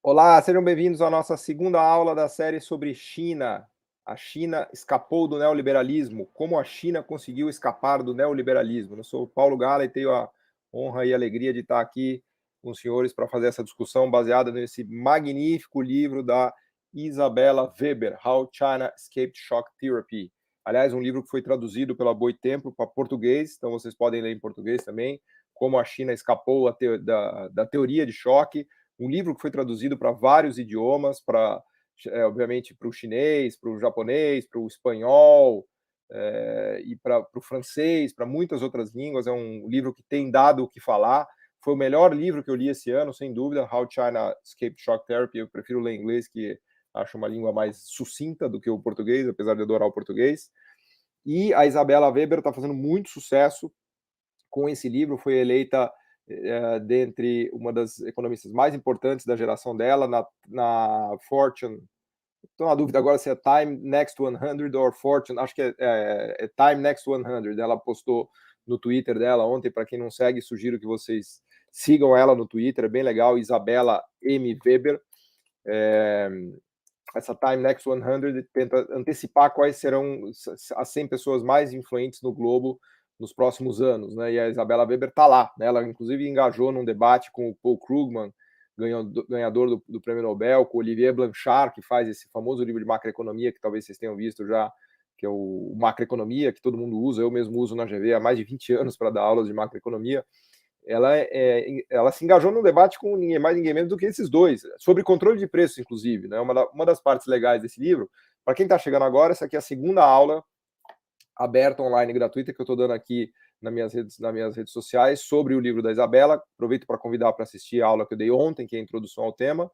Olá, sejam bem-vindos à nossa segunda aula da série sobre China. A China escapou do neoliberalismo. Como a China conseguiu escapar do neoliberalismo? Eu sou o Paulo Gala e tenho a honra e a alegria de estar aqui com os senhores para fazer essa discussão baseada nesse magnífico livro da Isabella Weber, How China Escaped Shock Therapy. Aliás, um livro que foi traduzido pela Boitempo para português, então vocês podem ler em português também, como a China escapou da teoria de choque. Um livro que foi traduzido para vários idiomas, obviamente para o chinês, para o japonês, para o espanhol, e para o francês, para muitas outras línguas. É um livro que tem dado o que falar. Foi o melhor livro que eu li esse ano, sem dúvida, How China Escaped Shock Therapy. Eu prefiro ler inglês, que acho uma língua mais sucinta do que o português, apesar de adorar o português. E a Isabella Weber está fazendo muito sucesso com esse livro, foi eleita dentre uma das economistas mais importantes da geração dela, na Fortune. Estou na dúvida agora se é Time Next 100 ou Fortune, acho que é Time Next 100. Ela postou no Twitter dela ontem. Para quem não segue, sugiro que vocês sigam ela no Twitter, é bem legal, Isabella M. Weber. Essa Time Next 100 tenta antecipar quais serão as 100 pessoas mais influentes no globo nos próximos anos, né? E a Isabella Weber está lá, né? Ela inclusive engajou num debate com o Paul Krugman, ganhador do Prêmio Nobel, com o Olivier Blanchard, que faz esse famoso livro de macroeconomia, que talvez vocês tenham visto já, que é o Macroeconomia, que todo mundo usa, eu mesmo uso na GV há mais de 20 anos para dar aulas de macroeconomia. Ela se engajou num debate com ninguém mais, ninguém menos do que esses dois, sobre controle de preços, inclusive, né? Uma das partes legais desse livro. Para quem está chegando agora, essa aqui é a segunda aula aberta, online, gratuita, que eu estou dando aqui nas minhas redes sociais sobre o livro da Isabella. Aproveito para convidar para assistir a aula que eu dei ontem, que é a introdução ao tema.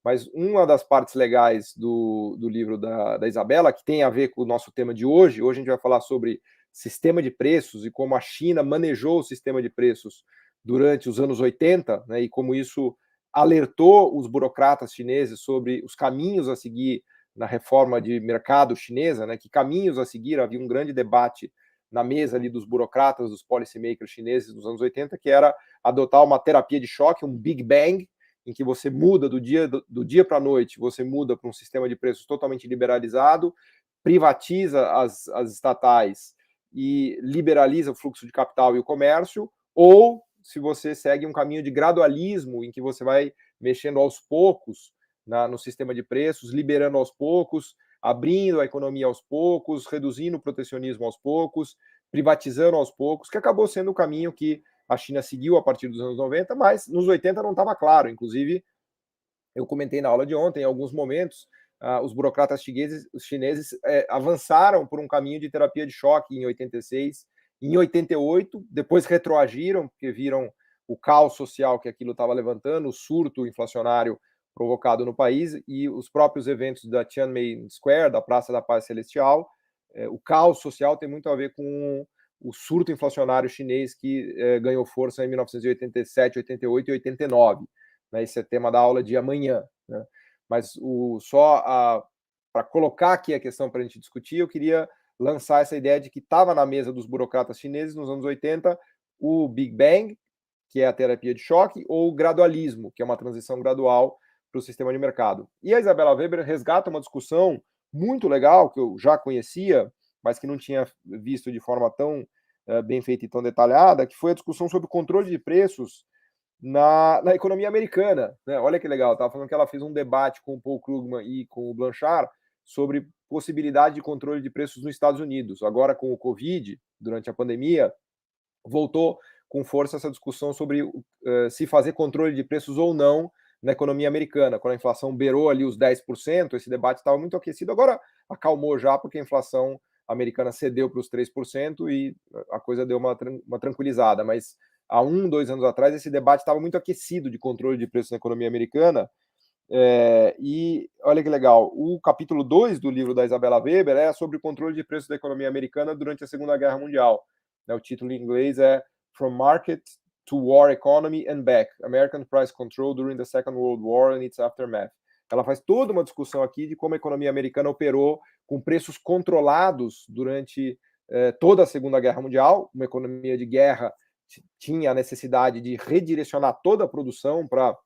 Mas uma das partes legais do livro da Isabella, que tem a ver com o nosso tema de hoje, a gente vai falar sobre sistema de preços e como a China manejou o sistema de preços durante os anos 80, né, e como isso alertou os burocratas chineses sobre os caminhos a seguir na reforma de mercado chinesa, né, que caminhos a seguir. Havia um grande debate na mesa ali dos burocratas, dos policymakers chineses nos anos 80, que era adotar uma terapia de choque, um Big Bang, em que você muda do dia para a noite, você muda para um sistema de preços totalmente liberalizado, privatiza as estatais e liberaliza o fluxo de capital e o comércio, ou se você segue um caminho de gradualismo, em que você vai mexendo aos poucos no sistema de preços, liberando aos poucos, abrindo a economia aos poucos, reduzindo o protecionismo aos poucos, privatizando aos poucos, que acabou sendo o caminho que a China seguiu a partir dos anos 90, mas nos 80 não estava claro. Inclusive, eu comentei na aula de ontem, em alguns momentos, os burocratas chineses avançaram por um caminho de terapia de choque em 86, em 88, depois retroagiram, porque viram o caos social que aquilo estava levantando, o surto inflacionário provocado no país, e os próprios eventos da Tiananmen Square, da Praça da Paz Celestial. O caos social tem muito a ver com o surto inflacionário chinês que ganhou força em 1987, 88 e 89. Né? Esse é tema da aula de amanhã. Né? Mas para colocar aqui a questão para a gente discutir, eu queria lançar essa ideia de que estava na mesa dos burocratas chineses nos anos 80 o Big Bang, que é a terapia de choque, ou o gradualismo, que é uma transição gradual para o sistema de mercado. E a Isabella Weber resgata uma discussão muito legal, que eu já conhecia, mas que não tinha visto de forma tão bem feita e tão detalhada, que foi a discussão sobre o controle de preços na economia americana. Né? Olha que legal, estava falando que ela fez um debate com o Paul Krugman e com o Blanchard sobre possibilidade de controle de preços nos Estados Unidos. Agora, com o Covid, durante a pandemia, voltou com força essa discussão sobre se fazer controle de preços ou não na economia americana. Quando a inflação beirou ali os 10%, esse debate estava muito aquecido. Agora acalmou já, porque a inflação americana cedeu para os 3% e a coisa deu uma tranquilizada. Mas há 2 anos atrás, esse debate estava muito aquecido de controle de preços na economia americana. E olha que legal, o capítulo 2 do livro da Isabella Weber é sobre o controle de preços da economia americana durante a Segunda Guerra Mundial. O título em inglês é From Market to War Economy and Back, American Price Control During the Second World War and its Aftermath. Ela faz toda uma discussão aqui de como a economia americana operou com preços controlados durante toda a Segunda Guerra Mundial. Uma economia de guerra tinha a necessidade de redirecionar toda a produção para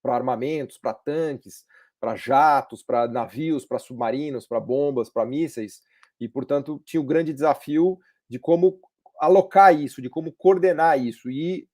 para armamentos, para tanques, para jatos, para navios, para submarinos, para bombas, para mísseis, e, portanto, tinha o grande desafio de como alocar isso, de como coordenar isso, e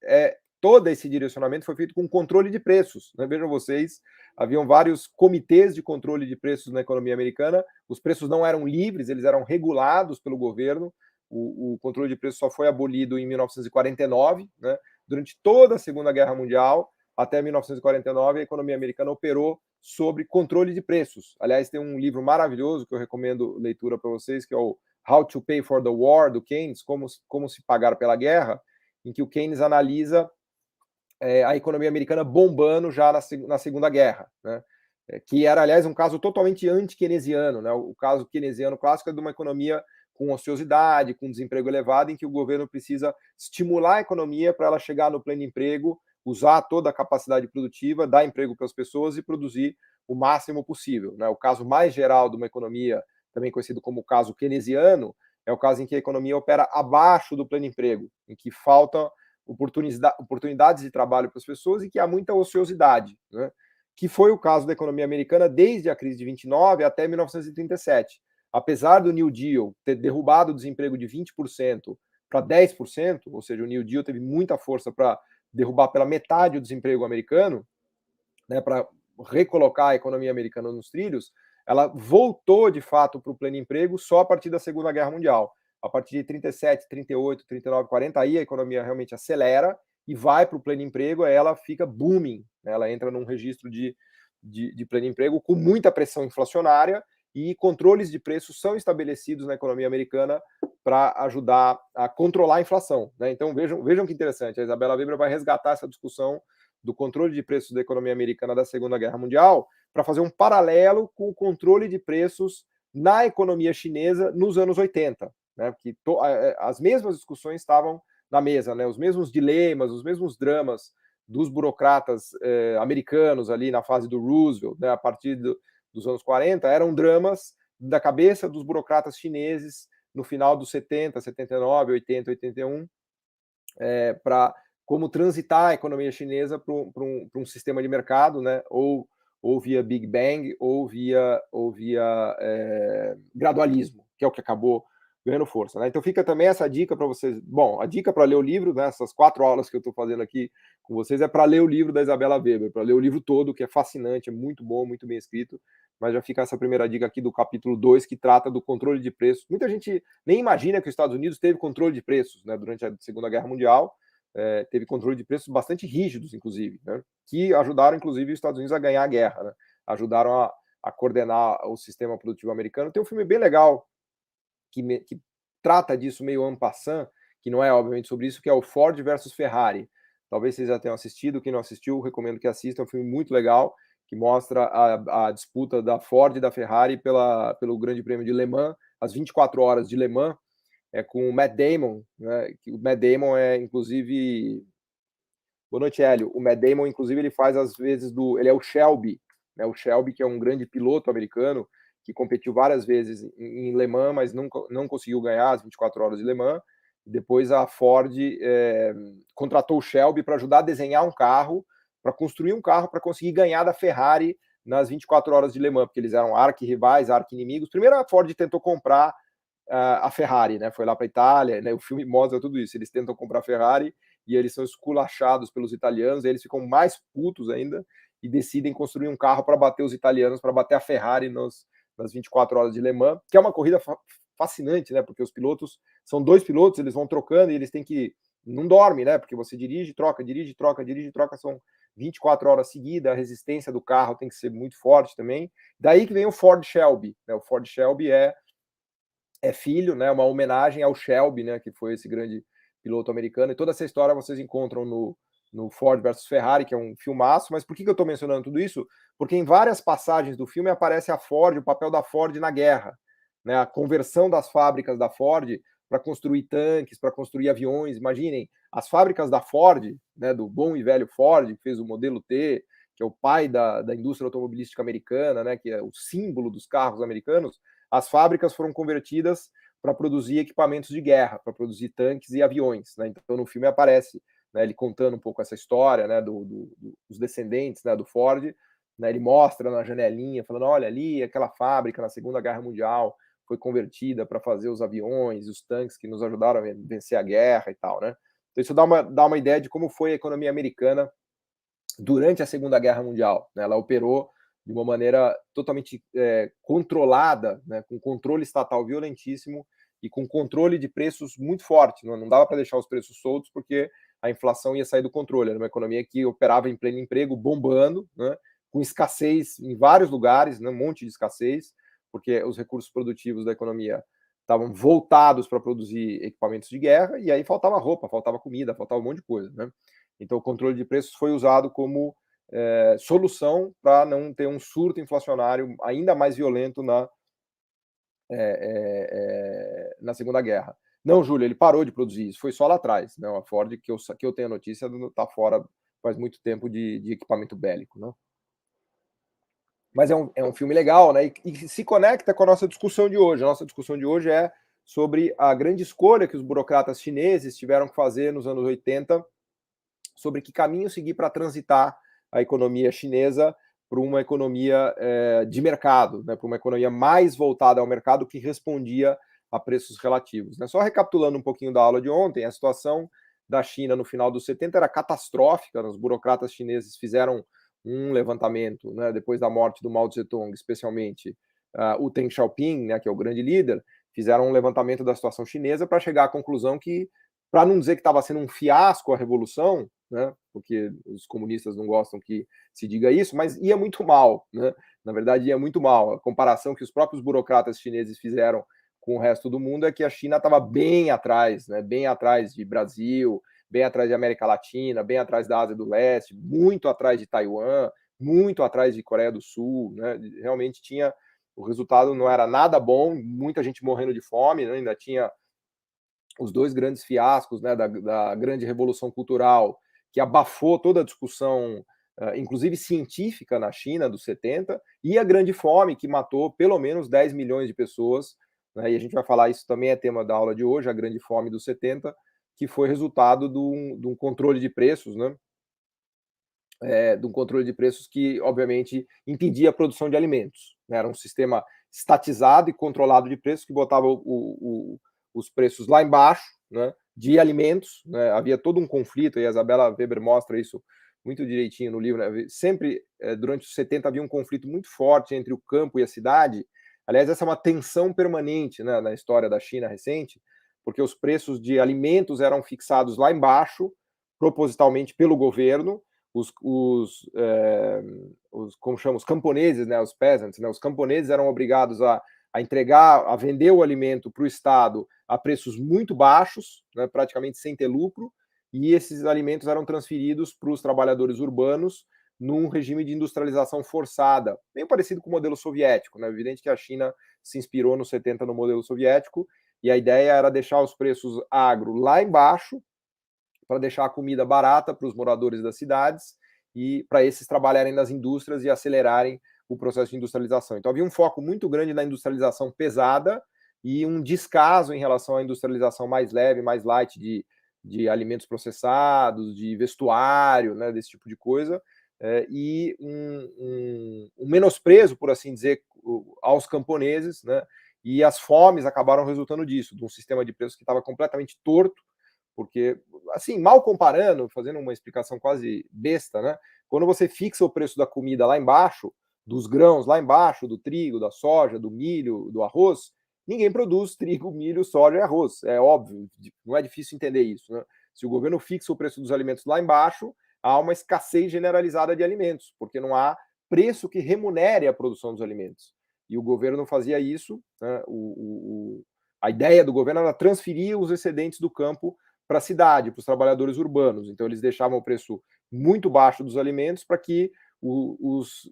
todo esse direcionamento foi feito com controle de preços, né? Vejam vocês, haviam vários comitês de controle de preços na economia americana, os preços não eram livres, eles eram regulados pelo governo, o controle de preços só foi abolido em 1949, né? Durante toda a Segunda Guerra Mundial, até 1949, a economia americana operou sobre controle de preços. Aliás, tem um livro maravilhoso que eu recomendo leitura para vocês, que é o How to Pay for the War, do Keynes, como se pagar pela guerra, em que o Keynes analisa a economia americana bombando já na Segunda Guerra, né? Que era, aliás, um caso totalmente anti-keynesiano, né? O caso keynesiano clássico é de uma economia com ociosidade, com desemprego elevado, em que o governo precisa estimular a economia para ela chegar no pleno emprego, usar toda a capacidade produtiva, dar emprego para as pessoas e produzir o máximo possível, né? O caso mais geral de uma economia, também conhecido como o caso keynesiano, é o caso em que a economia opera abaixo do pleno emprego, em que falta oportunidades de trabalho para as pessoas e que há muita ociosidade, né? Que foi o caso da economia americana desde a crise de 29 até 1937. Apesar do New Deal ter derrubado o desemprego de 20% para 10%, ou seja, o New Deal teve muita força para derrubar pela metade o desemprego americano, né, para recolocar a economia americana nos trilhos, ela voltou de fato para o pleno emprego só a partir da Segunda Guerra Mundial. A partir de 37, 38, 39, 40, aí a economia realmente acelera e vai para o pleno emprego, aí ela fica booming, né? Ela entra num registro de pleno emprego com muita pressão inflacionária e controles de preços são estabelecidos na economia americana para ajudar a controlar a inflação, né? Então vejam que interessante, a Isabella Weber vai resgatar essa discussão do controle de preços da economia americana da Segunda Guerra Mundial para fazer um paralelo com o controle de preços na economia chinesa nos anos 80, né? Porque as mesmas discussões estavam na mesa, né? Os mesmos dilemas, os mesmos dramas dos burocratas americanos ali na fase do Roosevelt, né? A partir dos anos 40, eram dramas da cabeça dos burocratas chineses no final dos 70, 79, 80, 81, para como transitar a economia chinesa para um sistema de mercado, né? Ou via Big Bang, ou via gradualismo, que é o que acabou ganhando força, né? Então fica também essa dica para vocês. Bom, a dica para ler o livro, né? Essas 4 aulas que eu estou fazendo aqui com vocês é para ler o livro da Isabella Weber, para ler o livro todo, que é fascinante, é muito bom, muito bem escrito. Mas já fica essa primeira dica aqui do capítulo 2, que trata do controle de preços. Muita gente nem imagina que os Estados Unidos teve controle de preços, né? Durante a Segunda Guerra Mundial, teve controle de preços bastante rígidos, inclusive, né? Que ajudaram, inclusive, os Estados Unidos a ganhar a guerra, né? Ajudaram a coordenar o sistema produtivo americano. Tem um filme bem legal que trata disso meio en passant, que não é, obviamente, sobre isso, que é o Ford versus Ferrari. Talvez vocês já tenham assistido, quem não assistiu, recomendo que assista, é um filme muito legal, que mostra a disputa da Ford e da Ferrari pelo Grande Prêmio de Le Mans, as 24 horas de Le Mans, com o Matt Damon, né? O Matt Damon é, inclusive... Boa noite, Hélio. O Matt Damon, inclusive, ele faz às vezes ele é o Shelby, né? O Shelby, que é um grande piloto americano, que competiu várias vezes em Le Mans, mas não conseguiu ganhar as 24 horas de Le Mans. Depois a Ford contratou o Shelby para ajudar a desenhar um carro, para construir um carro para conseguir ganhar da Ferrari nas 24 horas de Le Mans, porque eles eram arqui-rivais, arqui-inimigos. Primeiro a Ford tentou comprar a Ferrari, né? Foi lá para a Itália, né? O filme mostra tudo isso. Eles tentam comprar a Ferrari e eles são esculachados pelos italianos, e eles ficam mais putos ainda e decidem construir um carro para bater os italianos, para bater a Ferrari nas 24 horas de Le Mans, que é uma corrida fascinante, né? Porque os pilotos são 2 pilotos, eles vão trocando e eles têm que não dorme, né? Porque você dirige, troca, dirige, troca, dirige, troca, são 24 horas seguidas, a resistência do carro tem que ser muito forte também. Daí que vem o Ford Shelby, né? O Ford Shelby é filho, né? Uma homenagem ao Shelby, né? Que foi esse grande piloto americano. E toda essa história vocês encontram no Ford versus Ferrari, que é um filmaço. Mas por que eu estou mencionando tudo isso? Porque em várias passagens do filme aparece a Ford, o papel da Ford na guerra, né? A conversão das fábricas da Ford para construir tanques, para construir aviões. Imaginem, as fábricas da Ford, né? Do bom e velho Ford, que fez o modelo T, que é o pai da indústria automobilística americana, né? Que é o símbolo dos carros americanos. As fábricas foram convertidas para produzir equipamentos de guerra, para produzir tanques e aviões, né? Então no filme aparece né, ele contando um pouco essa história, né, dos descendentes, né, do Ford, né, ele mostra na janelinha, falando, olha ali, aquela fábrica na Segunda Guerra Mundial foi convertida para fazer os aviões, os tanques que nos ajudaram a vencer a guerra e tal, né? Então isso dá uma ideia de como foi a economia americana durante a Segunda Guerra Mundial, né? Ela operou de uma maneira totalmente controlada, né, com controle estatal violentíssimo e com controle de preços muito forte. Não dava para deixar os preços soltos porque a inflação ia sair do controle. Era uma economia que operava em pleno emprego, bombando, né, com escassez em vários lugares, né, um monte de escassez, porque os recursos produtivos da economia estavam voltados para produzir equipamentos de guerra, e aí faltava roupa, faltava comida, faltava um monte de coisa, né? Então o controle de preços foi usado como solução para não ter um surto inflacionário ainda mais violento na Segunda Guerra. Não, Júlio, ele parou de produzir isso, foi só lá atrás. Não, a Ford, que eu tenho a notícia, está fora faz muito tempo de equipamento bélico. Não? Mas é um filme legal, né? E se conecta com a nossa discussão de hoje. A nossa discussão de hoje é sobre a grande escolha que os burocratas chineses tiveram que fazer nos anos 80 sobre que caminho seguir para transitar a economia chinesa para uma economia de mercado, né, para uma economia mais voltada ao mercado que respondia a preços relativos. Né? Só recapitulando um pouquinho da aula de ontem, a situação da China no final dos 70 era catastrófica, os burocratas chineses fizeram um levantamento, né, depois da morte do Mao Tse-tung, especialmente o Deng Xiaoping, né, que é o grande líder, fizeram um levantamento da situação chinesa para chegar à conclusão que, para não dizer que estava sendo um fiasco a revolução, né, porque os comunistas não gostam que se diga isso, mas ia muito mal, né? Na verdade, ia muito mal. A comparação que os próprios burocratas chineses fizeram com o resto do mundo é que a China estava bem atrás, né? Bem atrás de Brasil, bem atrás de América Latina, bem atrás da Ásia do Leste, muito atrás de Taiwan, muito atrás de Coreia do Sul, né? Realmente tinha, o resultado não era nada bom, muita gente morrendo de fome, né? Ainda tinha os dois grandes fiascos, né, da grande revolução cultural, que abafou toda a discussão, inclusive científica, na China dos 70, e a grande fome, que matou pelo menos 10 milhões de pessoas, né, e a gente vai falar, isso também é tema da aula de hoje, a grande fome dos 70, que foi resultado de um controle de preços, né, de um controle de preços que, obviamente, impedia a produção de alimentos. Né, era um sistema estatizado e controlado de preços que botava os preços lá embaixo, né, de alimentos, né, havia todo um conflito, e a Isabella Weber mostra isso muito direitinho no livro, né, sempre, durante os 70, havia um conflito muito forte entre o campo e a cidade. Aliás, essa é uma tensão permanente, né, na história da China recente, porque os preços de alimentos eram fixados lá embaixo, propositalmente pelo governo, como chama, os camponeses, né, os peasants, né, os camponeses eram obrigados a entregar, a vender o alimento para o Estado a preços muito baixos, né, praticamente sem ter lucro, e esses alimentos eram transferidos para os trabalhadores urbanos num regime de industrialização forçada, bem parecido com o modelo soviético. Né? É evidente que a China se inspirou nos 70 no modelo soviético, e a ideia era deixar os preços agro lá embaixo, para deixar a comida barata para os moradores das cidades e para esses trabalharem nas indústrias e acelerarem o processo de industrialização. Então havia um foco muito grande na industrialização pesada e um descaso em relação à industrialização mais leve, mais light de alimentos processados, de vestuário, né, desse tipo de coisa, e um menosprezo, por assim dizer, aos camponeses, né, e as fomes acabaram resultando disso, de um sistema de preços que estava completamente torto, porque, assim, mal comparando, fazendo uma explicação quase besta, né? Quando você fixa o preço da comida lá embaixo, dos grãos lá embaixo, do trigo, da soja, do milho, do arroz, ninguém produz trigo, milho, soja e arroz. É óbvio, não é difícil entender isso, né? Se o governo fixa o preço dos alimentos lá embaixo, há uma escassez generalizada de alimentos, porque não há preço que remunere a produção dos alimentos. E o governo fazia isso, né? A ideia do governo era transferir os excedentes do campo para a cidade, para os trabalhadores urbanos. Então, eles deixavam o preço muito baixo dos alimentos para que os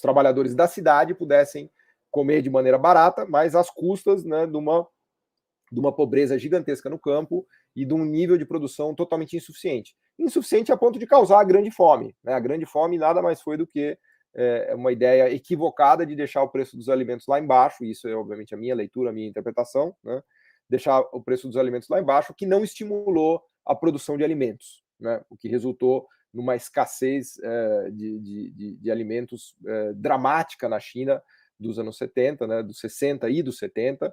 trabalhadores da cidade pudessem comer de maneira barata, mas às custas, né, de uma pobreza gigantesca no campo e de um nível de produção totalmente insuficiente. Insuficiente a ponto de causar a grande fome. Né? A grande fome nada mais foi do que uma ideia equivocada de deixar o preço dos alimentos lá embaixo, isso é obviamente a minha leitura, a minha interpretação, né? Deixar o preço dos alimentos lá embaixo, que não estimulou a produção de alimentos, né? O que resultou numa escassez de alimentos dramática na China dos anos 70, né, dos 60 e dos 70,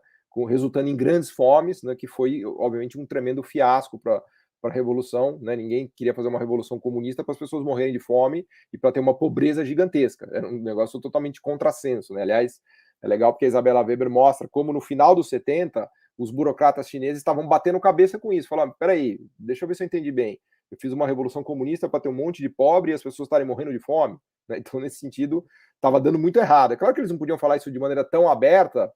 resultando em grandes fomes, né, que foi, obviamente, um tremendo fiasco para a Revolução. Né? Ninguém queria fazer uma revolução comunista para as pessoas morrerem de fome e para ter uma pobreza gigantesca. Era um negócio totalmente contrassenso. Né? Aliás, é legal porque a Isabella Weber mostra como no final dos 70 os burocratas chineses estavam batendo cabeça com isso. Falaram, peraí, deixa eu ver se eu entendi bem. Eu fiz uma revolução comunista para ter um monte de pobre e as pessoas estarem morrendo de fome. Né? Então, nesse sentido, estava dando muito errado. É claro que eles não podiam falar isso de maneira tão aberta,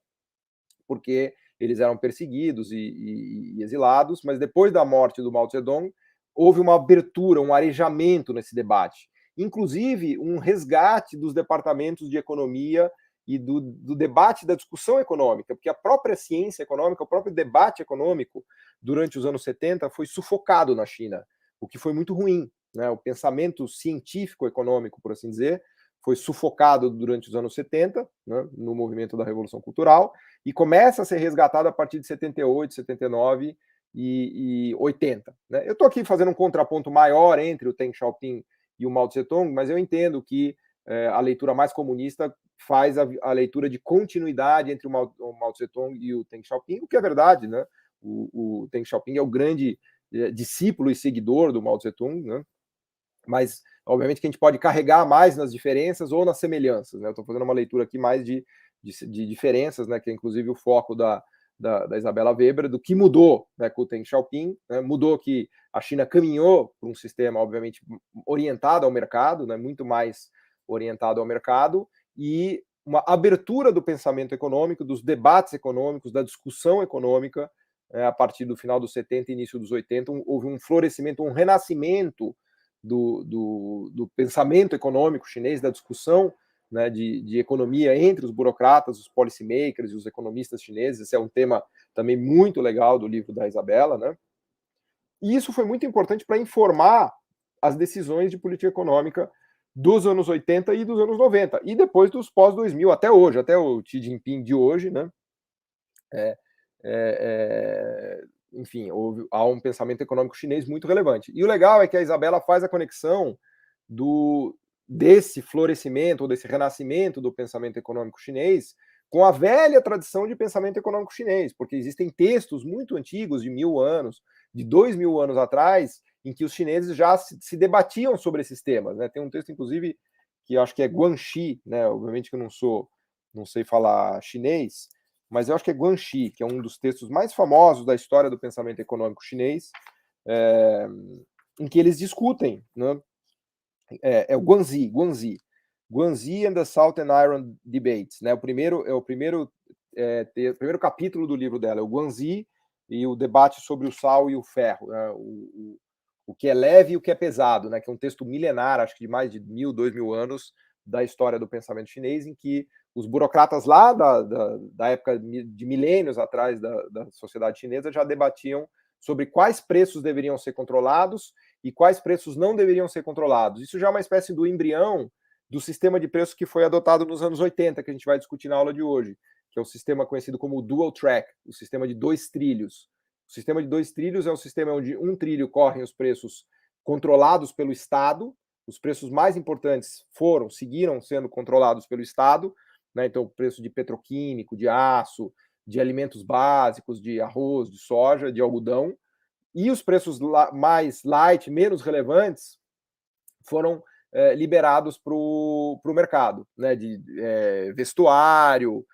porque eles eram perseguidos e exilados, mas depois da morte do Mao Zedong, houve uma abertura, um arejamento nesse debate. Inclusive, um resgate dos departamentos de economia e do debate da discussão econômica, porque a própria ciência econômica, o próprio debate econômico, durante os anos 70, foi sufocado na China, o que foi muito ruim. Né? O pensamento científico econômico, por assim dizer, foi sufocado durante os anos 70, né, no movimento da Revolução Cultural, e começa a ser resgatado a partir de 78, 79 e 80. Né? Eu estou aqui fazendo um contraponto maior entre o Deng Xiaoping e o Mao Tse-tung, mas eu entendo que a leitura mais comunista faz a leitura de continuidade entre o Mao Tse-tung e o Deng Xiaoping, o que é verdade. Né? O Deng Xiaoping é o grande discípulo e seguidor do Mao Tse-tung, né? Mas, obviamente, que a gente pode carregar mais nas diferenças ou nas semelhanças. Né? Eu estou fazendo uma leitura aqui mais de diferenças, né? Que é inclusive o foco da Isabella Weber, do que mudou, né, com o Deng Xiaoping. Né? Mudou que a China caminhou para um sistema, obviamente, orientado ao mercado, né? Muito mais orientado ao mercado, e uma abertura do pensamento econômico, dos debates econômicos, da discussão econômica, a partir do final dos 70 e início dos 80, houve um florescimento, um renascimento do pensamento econômico chinês, da discussão, né, de economia entre os burocratas, os policymakers e os economistas chineses. Esse é um tema também muito legal do livro da Isabella. Né? E isso foi muito importante para informar as decisões de política econômica dos anos 80 e dos anos 90, e depois dos pós-2000, até hoje, até o Xi Jinping de hoje. Né? Enfim, há um pensamento econômico chinês muito relevante. E o legal é que a Isabella faz a conexão desse florescimento, ou desse renascimento do pensamento econômico chinês, com a velha tradição de pensamento econômico chinês, porque existem textos muito antigos, de 1000 anos, de 2000 anos atrás, em que os chineses já se debatiam sobre esses temas. Né? Tem um texto, inclusive, que eu acho que é Guanxi, né? Obviamente que eu não sei falar chinês, mas eu acho que é Guanxi, que é um dos textos mais famosos da história do pensamento econômico chinês, em que eles discutem. Né? É o Guanxi and the Salt and Iron Debates. Né? O primeiro capítulo do livro dela é o Guanxi e o debate sobre o sal e o ferro, né? O que é leve e o que é pesado, né? Que é um texto milenar, acho que de mais de 1000, 2000 anos, da história do pensamento chinês, em que os burocratas lá da época de milênios atrás da sociedade chinesa já debatiam sobre quais preços deveriam ser controlados e quais preços não deveriam ser controlados. Isso já é uma espécie do embrião do sistema de preços que foi adotado nos anos 80, que a gente vai discutir na aula de hoje, que é o sistema conhecido como dual track, o sistema de 2 trilhos. O sistema de 2 trilhos é um sistema onde um trilho correm os preços controlados pelo Estado. Os preços mais importantes seguiram sendo controlados pelo Estado, né? Então, o preço de petroquímico, de aço, de alimentos básicos, de arroz, de soja, de algodão. E os preços mais light, menos relevantes, foram liberados para o mercado, né? De vestuário,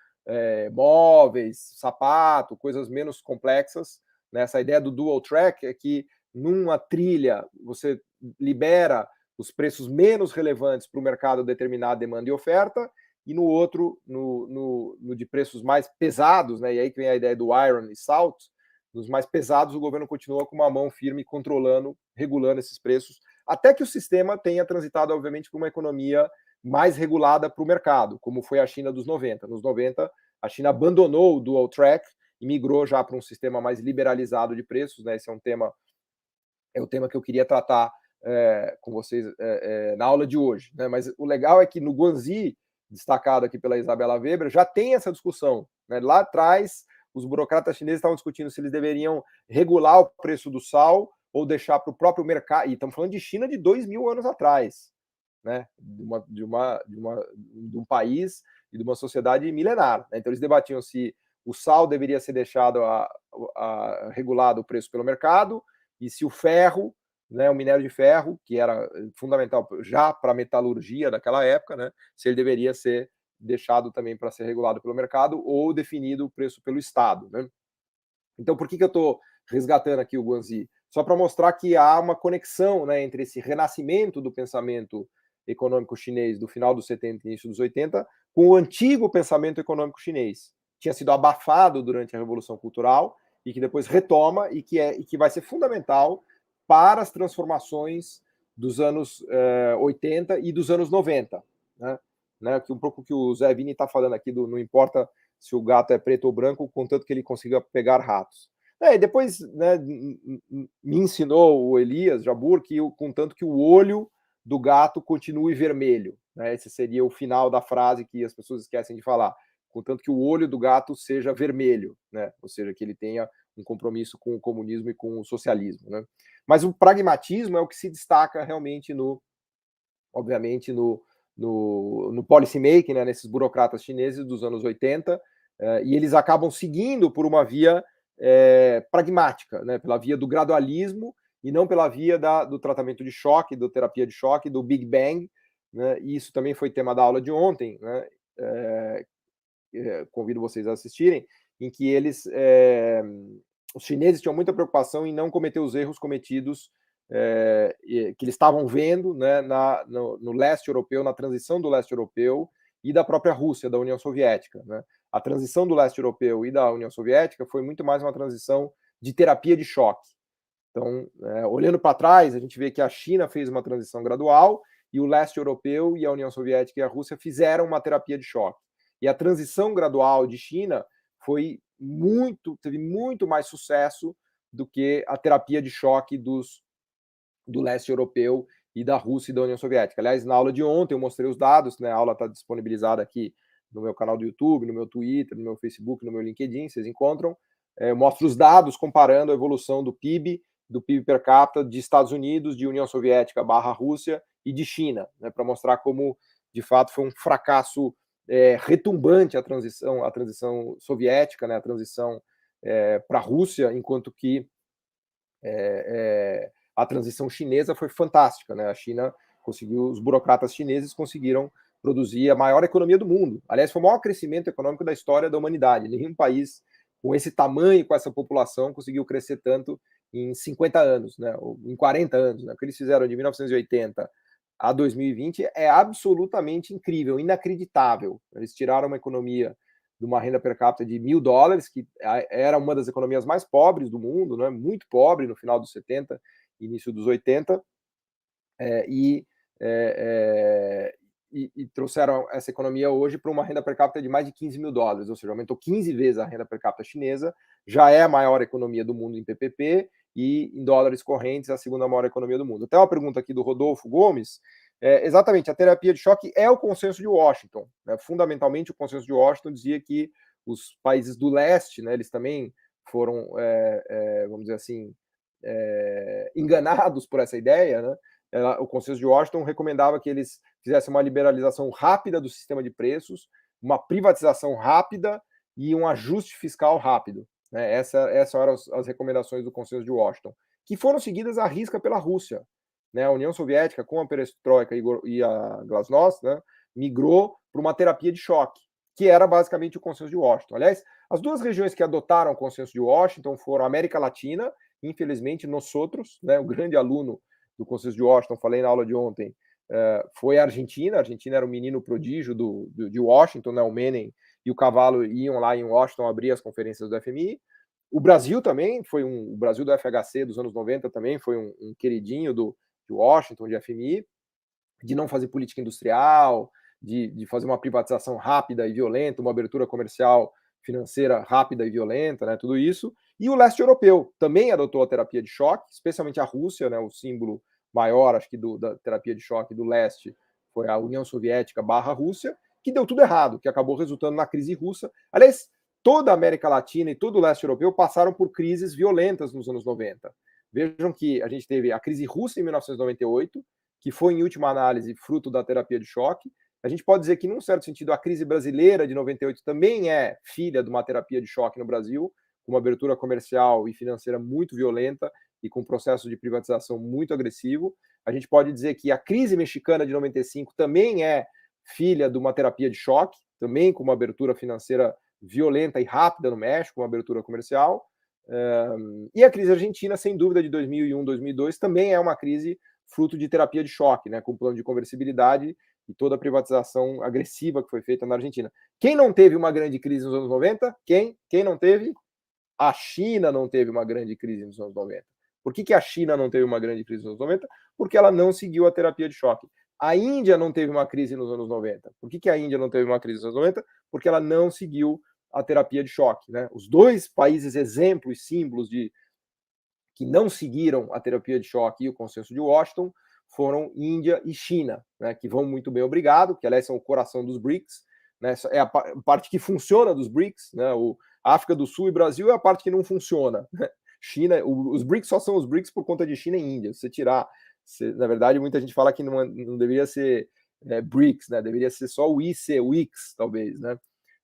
móveis, sapato, coisas menos complexas. Né? Essa ideia do dual track é que numa trilha você libera os preços menos relevantes para o mercado determinar demanda e oferta, e no outro, no de preços mais pesados, né? E aí que vem a ideia do iron e salt, nos mais pesados o governo continua com uma mão firme controlando, regulando esses preços, até que o sistema tenha transitado, obviamente, para uma economia mais regulada para o mercado, como foi a China dos 90. Nos 90, a China abandonou o dual track e migrou já para um sistema mais liberalizado de preços. Né? Esse é o tema que eu queria tratar com vocês na aula de hoje. Né? Mas o legal é que no Guanxi, destacado aqui pela Isabella Weber, já tem essa discussão. Né? Lá atrás, os burocratas chineses estavam discutindo se eles deveriam regular o preço do sal ou deixar para o próprio mercado, e estamos falando de China de 2.000 anos atrás, né? De um país e de uma sociedade milenar, né? Então eles debatiam se o sal deveria ser deixado regulado o preço pelo mercado, e se o ferro, né, o minério de ferro, que era fundamental já para a metalurgia daquela época, né, se ele deveria ser deixado também para ser regulado pelo mercado ou definido o preço pelo Estado, né? Então, por que eu estou resgatando aqui o Guanzi? Só para mostrar que há uma conexão, né, entre esse renascimento do pensamento econômico chinês do final dos 70 e início dos 80 com o antigo pensamento econômico chinês. Tinha sido abafado durante a Revolução Cultural e que depois retoma e que vai ser fundamental para as transformações dos anos 80 e dos anos 90. Né? Que um pouco que o Zé Vini está falando aqui, não importa se o gato é preto ou branco, contanto que ele consiga pegar ratos. E depois, né, me ensinou o Elias Jabbour que, contanto que o olho do gato continue vermelho. Né? Esse seria o final da frase que as pessoas esquecem de falar. Contanto que o olho do gato seja vermelho, né? Ou seja, que ele tenha um compromisso com o comunismo e com o socialismo. Né? Mas o pragmatismo é o que se destaca realmente obviamente, no policy making, né, nesses burocratas chineses dos anos 80, e eles acabam seguindo por uma via pragmática, né, pela via do gradualismo e não pela via do tratamento de choque, da terapia de choque, do Big Bang, né, e isso também foi tema da aula de ontem, né, convido vocês a assistirem, em que os chineses tinham muita preocupação em não cometer os erros cometidos que eles estavam vendo, né, no leste europeu, na transição do leste europeu e da própria Rússia, da União Soviética. Né? A transição do leste europeu e da União Soviética foi muito mais uma transição de terapia de choque. Então, olhando para trás, a gente vê que a China fez uma transição gradual e o leste europeu e a União Soviética e a Rússia fizeram uma terapia de choque. E a transição gradual de China teve muito mais sucesso do que a terapia de choque do leste europeu e da Rússia e da União Soviética. Aliás, na aula de ontem eu mostrei os dados, né? A aula está disponibilizada aqui no meu canal do YouTube, no meu Twitter, no meu Facebook, no meu LinkedIn, vocês encontram. Eu mostro os dados comparando a evolução do PIB per capita de Estados Unidos, de União Soviética / Rússia e de China, né? Para mostrar como, de fato, foi um fracasso retumbante a transição soviética, né? A transição para a Rússia, enquanto que a transição chinesa foi fantástica, né? A China conseguiu, os burocratas chineses conseguiram produzir a maior economia do mundo. Aliás, foi o maior crescimento econômico da história da humanidade. Nenhum país com esse tamanho, com essa população, conseguiu crescer tanto em 50 anos, né? Ou em 40 anos. Né? O que eles fizeram de 1980 a 2020 é absolutamente incrível, inacreditável. Eles tiraram uma economia de uma renda per capita de $1.000, que era uma das economias mais pobres do mundo, né? Muito pobre no final dos 70, início dos 80, e trouxeram essa economia hoje para uma renda per capita de mais de $15.000, ou seja, aumentou 15 vezes a renda per capita chinesa, já é a maior economia do mundo em PPP, e em dólares correntes a segunda maior economia do mundo. Até uma pergunta aqui do Rodolfo Gomes, exatamente, a terapia de choque é o consenso de Washington. Né? Fundamentalmente, o consenso de Washington dizia que os países do leste, né, eles também foram, vamos dizer assim, enganados por essa ideia, né? O consenso de Washington recomendava que eles fizessem uma liberalização rápida do sistema de preços, uma privatização rápida e um ajuste fiscal rápido. Né? Essas eram as recomendações do consenso de Washington, que foram seguidas à risca pela Rússia. Né? A União Soviética, com a perestroika e a glasnost, né, migrou para uma terapia de choque, que era basicamente o consenso de Washington. Aliás, as duas regiões que adotaram o consenso de Washington foram a América Latina, infelizmente, nós outros, né, o grande aluno do consenso de Washington, falei na aula de ontem, foi a Argentina. A Argentina era o menino prodígio de Washington, né, o Menem e o Cavalo iam lá em Washington abrir as conferências do FMI. O Brasil também, o Brasil do FHC dos anos 90 também foi um queridinho de Washington, de FMI, de não fazer política industrial, de fazer uma privatização rápida e violenta, uma abertura comercial financeira rápida e violenta, né, tudo isso. E o leste europeu também adotou a terapia de choque, especialmente a Rússia, né, o símbolo maior, acho que da terapia de choque do leste foi a União Soviética / Rússia, que deu tudo errado, que acabou resultando na crise russa. Aliás, toda a América Latina e todo o leste europeu passaram por crises violentas nos anos 90. Vejam que a gente teve a crise russa em 1998, que foi, em última análise, fruto da terapia de choque. A gente pode dizer que, num certo sentido, a crise brasileira de 98 também é filha de uma terapia de choque no Brasil, com uma abertura comercial e financeira muito violenta e com um processo de privatização muito agressivo. A gente pode dizer que a crise mexicana de 95 também é filha de uma terapia de choque, também com uma abertura financeira violenta e rápida no México, uma abertura comercial. E a crise argentina, sem dúvida, de 2001, 2002, também é uma crise fruto de terapia de choque, né, com plano de conversibilidade e toda a privatização agressiva que foi feita na Argentina. Quem não teve uma grande crise nos anos 90? Quem não teve? A China não teve uma grande crise nos anos 90. Por que a China não teve uma grande crise nos anos 90? Porque ela não seguiu a terapia de choque. A Índia não teve uma crise nos anos 90. Por que a Índia não teve uma crise nos anos 90? Porque ela não seguiu a terapia de choque, né? Os dois países exemplos, símbolos de que não seguiram a terapia de choque e o consenso de Washington foram Índia e China, né, que vão muito bem, obrigado, que aliás são o coração dos BRICS, né, é a parte que funciona dos BRICS, né, a África do Sul e Brasil é a parte que não funciona. Né? China, os BRICS só são os BRICS por conta de China e Índia. Se você tirar, na verdade, muita gente fala que não deveria ser BRICS, né, deveria ser só o IC, talvez, né,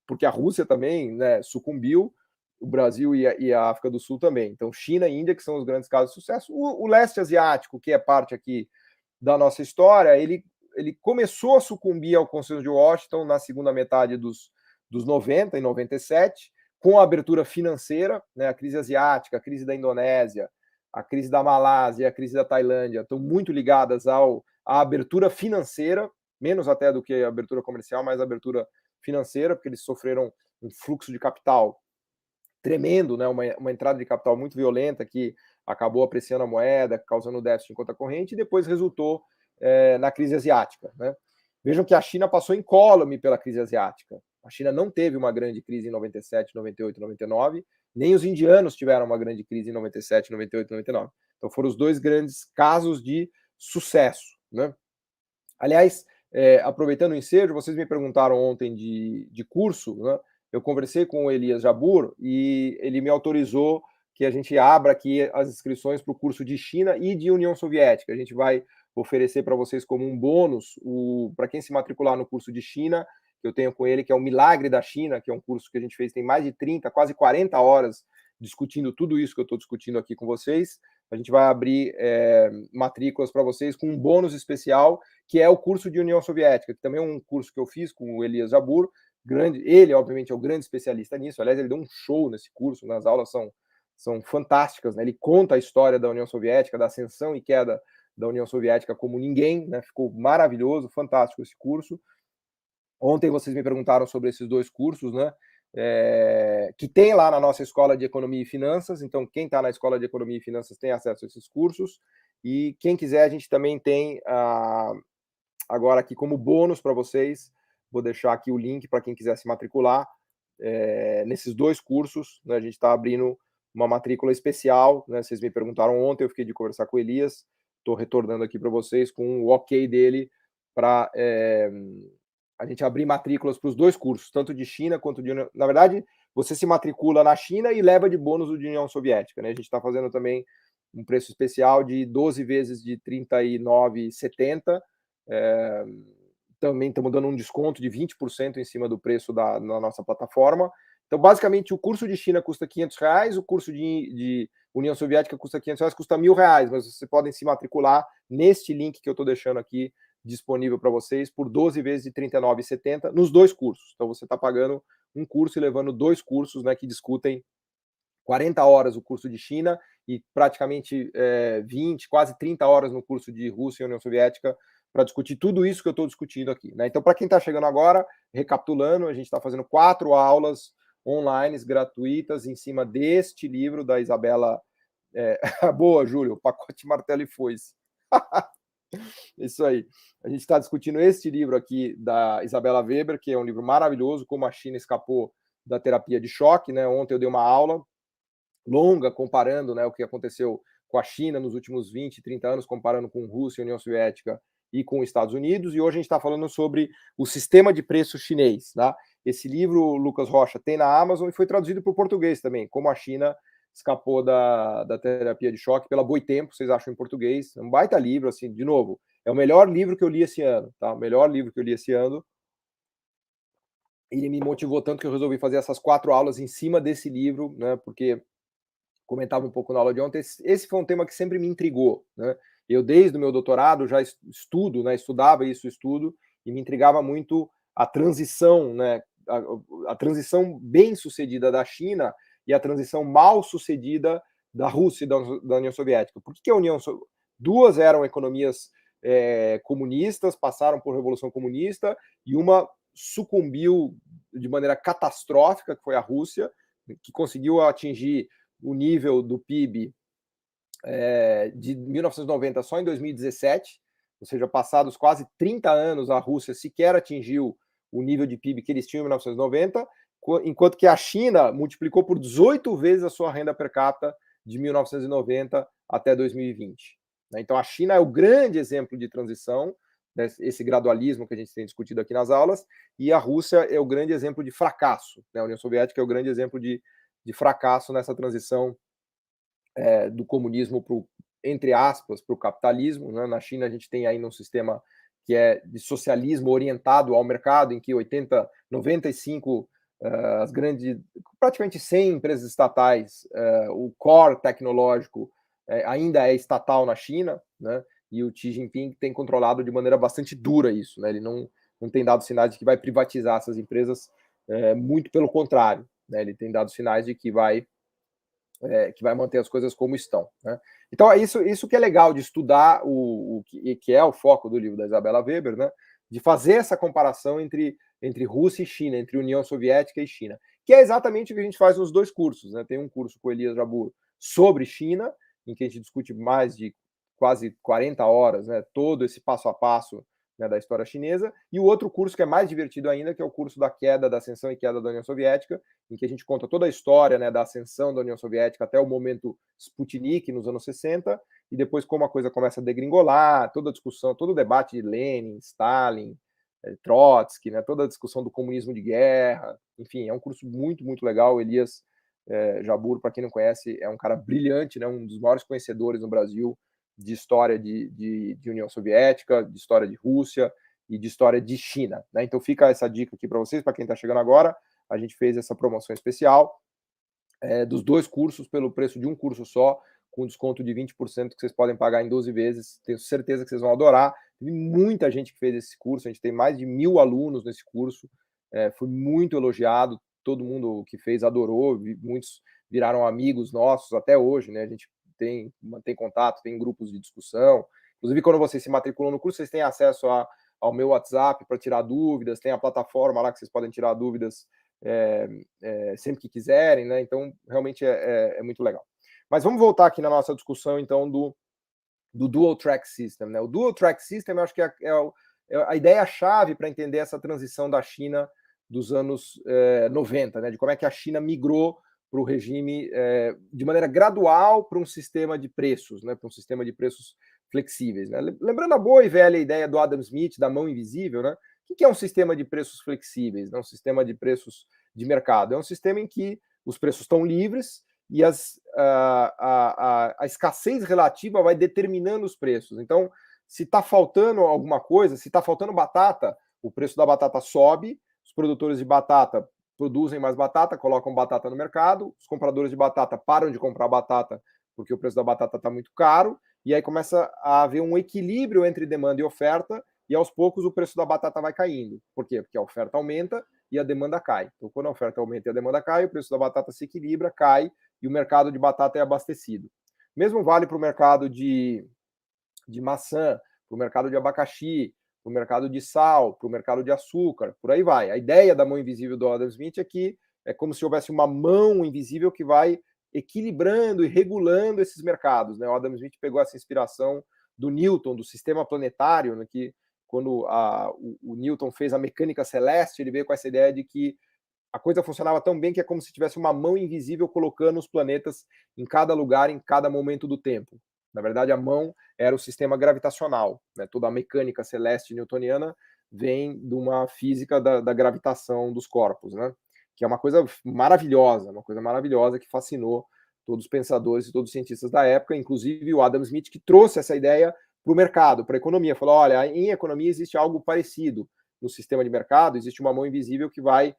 porque a Rússia também, né, sucumbiu, o Brasil e a África do Sul também. Então, China e Índia, que são os grandes casos de sucesso. O leste asiático, que é parte aqui da nossa história, ele começou a sucumbir ao consenso de Washington na segunda metade dos 90, em 97, com a abertura financeira, né, a crise asiática, a crise da Indonésia, a crise da Malásia, a crise da Tailândia, estão muito ligadas à abertura financeira, menos até do que a abertura comercial, mas a abertura financeira, porque eles sofreram um fluxo de capital tremendo, né, uma entrada de capital muito violenta que acabou apreciando a moeda, causando déficit em conta corrente, e depois resultou na crise asiática. Né? Vejam que a China passou incólume pela crise asiática. A China não teve uma grande crise em 97, 98, 99, nem os indianos tiveram uma grande crise em 97, 98, 99. Então foram os dois grandes casos de sucesso. Né? Aliás, aproveitando o ensejo, vocês me perguntaram ontem de curso, né? Eu conversei com o Elias Jabbour e ele me autorizou que a gente abra aqui as inscrições para o curso de China e de União Soviética. A gente vai oferecer para vocês como um bônus, para quem se matricular no curso de China, que eu tenho com ele, que é o Milagre da China, que é um curso que a gente fez, tem mais de 30, quase 40 horas discutindo tudo isso que eu estou discutindo aqui com vocês. A gente vai abrir matrículas para vocês com um bônus especial, que é o curso de União Soviética, que também é um curso que eu fiz com o Elias Jabbour. Ele, obviamente, é o grande especialista nisso. Aliás, ele deu um show nesse curso, as aulas são fantásticas. Né? Ele conta a história da União Soviética, da ascensão e queda da União Soviética como ninguém. Né? Ficou maravilhoso, fantástico esse curso. Ontem vocês me perguntaram sobre esses dois cursos, né? Que tem lá na nossa Escola de Economia e Finanças. Então, quem está na Escola de Economia e Finanças tem acesso a esses cursos. E quem quiser, a gente também tem agora aqui como bônus para vocês. Vou deixar aqui o link para quem quiser se matricular nesses dois cursos. Né, a gente está abrindo uma matrícula especial. Né, vocês me perguntaram ontem, eu fiquei de conversar com o Elias. Estou retornando aqui para vocês com o ok dele para a gente abrir matrículas para os dois cursos, tanto de China quanto de... Na verdade, você se matricula na China e leva de bônus o de União Soviética. Né? A gente está fazendo também um preço especial de 12 vezes de R$ 39,70. Também estamos dando um desconto de 20% em cima do preço na nossa plataforma. Então, basicamente, o curso de China custa R$500, o curso de União Soviética custa R$500, custa R$1.000, mas vocês podem se matricular neste link que eu estou deixando aqui disponível para vocês por 12 vezes de R$ 39,70 nos dois cursos. Então, você está pagando um curso e levando dois cursos, né, que discutem 40 horas o curso de China e praticamente 20, quase 30 horas no curso de Rússia e União Soviética, para discutir tudo isso que eu estou discutindo aqui. Né? Então, para quem está chegando agora, recapitulando, a gente está fazendo 4 aulas online gratuitas em cima deste livro da Isabela. Boa, Júlio, o pacote martelo e foice. Isso aí. A gente está discutindo este livro aqui da Isabela Weber, que é um livro maravilhoso, como a China escapou da terapia de choque. Né? Ontem eu dei uma aula longa comparando, né, o que aconteceu com a China nos últimos 20, 30 anos, comparando com Rússia, União Soviética e com os Estados Unidos, e hoje a gente está falando sobre o sistema de preço chinês. Tá? Esse livro, Lucas Rocha, tem na Amazon e foi traduzido para o português também, como a China escapou da terapia de choque pela Boitempo, vocês acham em português, é um baita livro, assim, de novo, é o melhor livro que eu li esse ano, tá? O melhor livro que eu li esse ano. Ele me motivou tanto que eu resolvi fazer essas 4 aulas em cima desse livro, né? Porque comentava um pouco na aula de ontem, esse foi um tema que sempre me intrigou, né? Eu, desde o meu doutorado, já estudo, né? Estudava isso, e me intrigava muito a transição, né? A transição bem sucedida da China e a transição mal sucedida da Rússia e da União Soviética. Por que a União Soviética? Duas eram economias comunistas, passaram por Revolução Comunista, e uma sucumbiu de maneira catastrófica, que foi a Rússia, que conseguiu atingir o nível do PIB de 1990 só em 2017, ou seja, passados quase 30 anos, a Rússia sequer atingiu o nível de PIB que eles tinham em 1990, enquanto que a China multiplicou por 18 vezes a sua renda per capita de 1990 até 2020. Então, a China é o grande exemplo de transição, né, esse gradualismo que a gente tem discutido aqui nas aulas, e a Rússia é o grande exemplo de fracasso, né? A União Soviética é o grande exemplo de fracasso nessa transição do comunismo para entre aspas, para o capitalismo, né? Na China a gente tem ainda um sistema que é de socialismo orientado ao mercado, em que 95 as grandes, praticamente 100 empresas estatais, o core tecnológico ainda é estatal na China, né? E o Xi Jinping tem controlado de maneira bastante dura isso, né? Ele não tem dado sinais de que vai privatizar essas empresas, muito pelo contrário, né? Ele tem dado sinais de que vai manter as coisas como estão, né? Então, é isso que é legal de estudar, o que é o foco do livro da Isabella Weber, né? De fazer essa comparação entre Rússia e China, entre União Soviética e China, que é exatamente o que a gente faz nos dois cursos, né? Tem um curso com Elias Jabbour sobre China, em que a gente discute mais de quase 40 horas, né? Todo esse passo a passo, né, da história chinesa, e o outro curso que é mais divertido ainda, que é o curso da queda, da ascensão e queda da União Soviética, em que a gente conta toda a história, né, da ascensão da União Soviética até o momento Sputnik, nos anos 60, e depois como a coisa começa a degringolar, toda a discussão, todo o debate de Lenin, Stalin, Trotsky, né, toda a discussão do comunismo de guerra, enfim, é um curso muito, muito legal. Elias Jabbour, para quem não conhece, é um cara brilhante, né, um dos maiores conhecedores no Brasil de história de União Soviética, de história de Rússia e de história de China, né? Então fica essa dica aqui para vocês, para quem está chegando agora. A gente fez essa promoção especial dos dois cursos pelo preço de um curso só, com desconto de 20% que vocês podem pagar em 12 vezes. Tenho certeza que vocês vão adorar. Tem muita gente que fez esse curso, a gente tem mais de 1000 alunos nesse curso, foi muito elogiado, todo mundo que fez adorou, muitos viraram amigos nossos até hoje, né? A gente mantém contato, tem grupos de discussão. Inclusive, quando vocês se matriculam no curso, vocês têm acesso ao meu WhatsApp para tirar dúvidas, tem a plataforma lá que vocês podem tirar dúvidas sempre que quiserem, né? Então, realmente é muito legal. Mas vamos voltar aqui na nossa discussão, então, do Dual Track System, né? O Dual Track System, eu acho que é a ideia-chave para entender essa transição da China dos anos 90, né? De como é que a China migrou para o regime de maneira gradual para um sistema de preços, né? Para um sistema de preços flexíveis, né? Lembrando a boa e velha ideia do Adam Smith, da mão invisível, né? O que é um sistema de preços flexíveis? Né? Um sistema de preços de mercado. É um sistema em que os preços estão livres e a escassez relativa vai determinando os preços. Então, se está faltando alguma coisa, se está faltando batata, o preço da batata sobe, os produtores de batata produzem mais batata, colocam batata no mercado, os compradores de batata param de comprar batata porque o preço da batata está muito caro, e aí começa a haver um equilíbrio entre demanda e oferta, e aos poucos o preço da batata vai caindo. Por quê? Porque a oferta aumenta e a demanda cai. Então, quando a oferta aumenta e a demanda cai, o preço da batata se equilibra, cai, e o mercado de batata é abastecido. Mesmo vale para o mercado de maçã, para o mercado de abacaxi, para o mercado de sal, para o mercado de açúcar, por aí vai. A ideia da mão invisível do Adam Smith é que é como se houvesse uma mão invisível que vai equilibrando e regulando esses mercados, né? O Adam Smith pegou essa inspiração do Newton, do sistema planetário, né, que quando o Newton fez a mecânica celeste, ele veio com essa ideia de que a coisa funcionava tão bem que é como se tivesse uma mão invisível colocando os planetas em cada lugar, em cada momento do tempo. Na verdade, a mão era o sistema gravitacional, né? Toda a mecânica celeste newtoniana vem de uma física da gravitação dos corpos, né? Que é uma coisa maravilhosa que fascinou todos os pensadores e todos os cientistas da época, inclusive o Adam Smith, que trouxe essa ideia para o mercado, para a economia. Falou, olha, em economia existe algo parecido no sistema de mercado, existe uma mão invisível que vai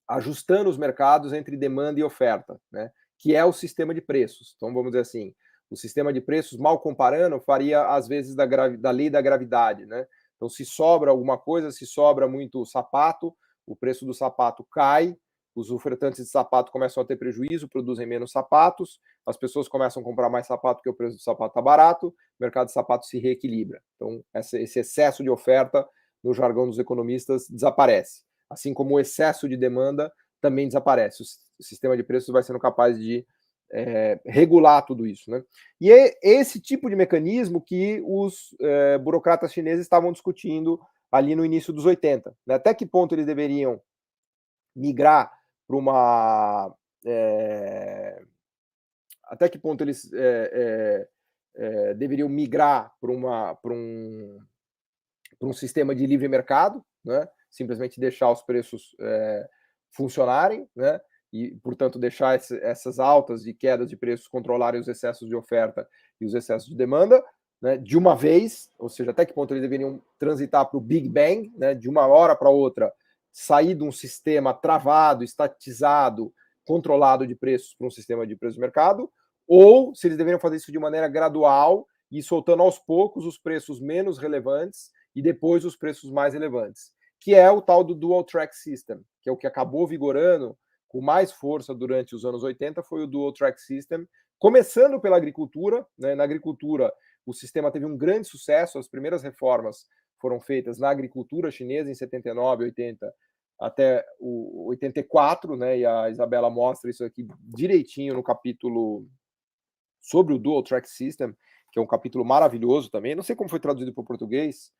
ajustando os mercados entre demanda e oferta, né? Que é o sistema de preços. Então, vamos dizer assim, o sistema de preços, mal comparando, faria, às vezes, da lei da gravidade, né? Então, se sobra alguma coisa, se sobra muito sapato, o preço do sapato cai, os ofertantes de sapato começam a ter prejuízo, produzem menos sapatos, as pessoas começam a comprar mais sapato porque o preço do sapato está barato, o mercado de sapato se reequilibra. Então, esse excesso de oferta, no jargão dos economistas, desaparece. Assim como o excesso de demanda também desaparece. O sistema de preços vai sendo capaz de regular tudo isso, né? E é esse tipo de mecanismo que os burocratas chineses estavam discutindo ali no início dos 80. Né? Até que ponto eles deveriam migrar para uma... até que ponto eles deveriam migrar para um sistema de livre mercado, né? Simplesmente deixar os preços funcionarem, né? E, portanto, deixar essas altas e quedas de preços controlarem os excessos de oferta e os excessos de demanda, né? De uma vez, ou seja, até que ponto eles deveriam transitar para o Big Bang, né? De uma hora para outra, sair de um sistema travado, estatizado, controlado de preços para um sistema de preços de mercado, ou se eles deveriam fazer isso de maneira gradual e soltando aos poucos os preços menos relevantes e depois os preços mais relevantes, que é o tal do Dual Track System, que é o que acabou vigorando com mais força durante os anos 80, foi o Dual Track System, começando pela agricultura, né? Na agricultura o sistema teve um grande sucesso, as primeiras reformas foram feitas na agricultura chinesa em 79, 80, até o 84, né? E a Isabela mostra isso aqui direitinho no capítulo sobre o Dual Track System, que é um capítulo maravilhoso também, não sei como foi traduzido para o português,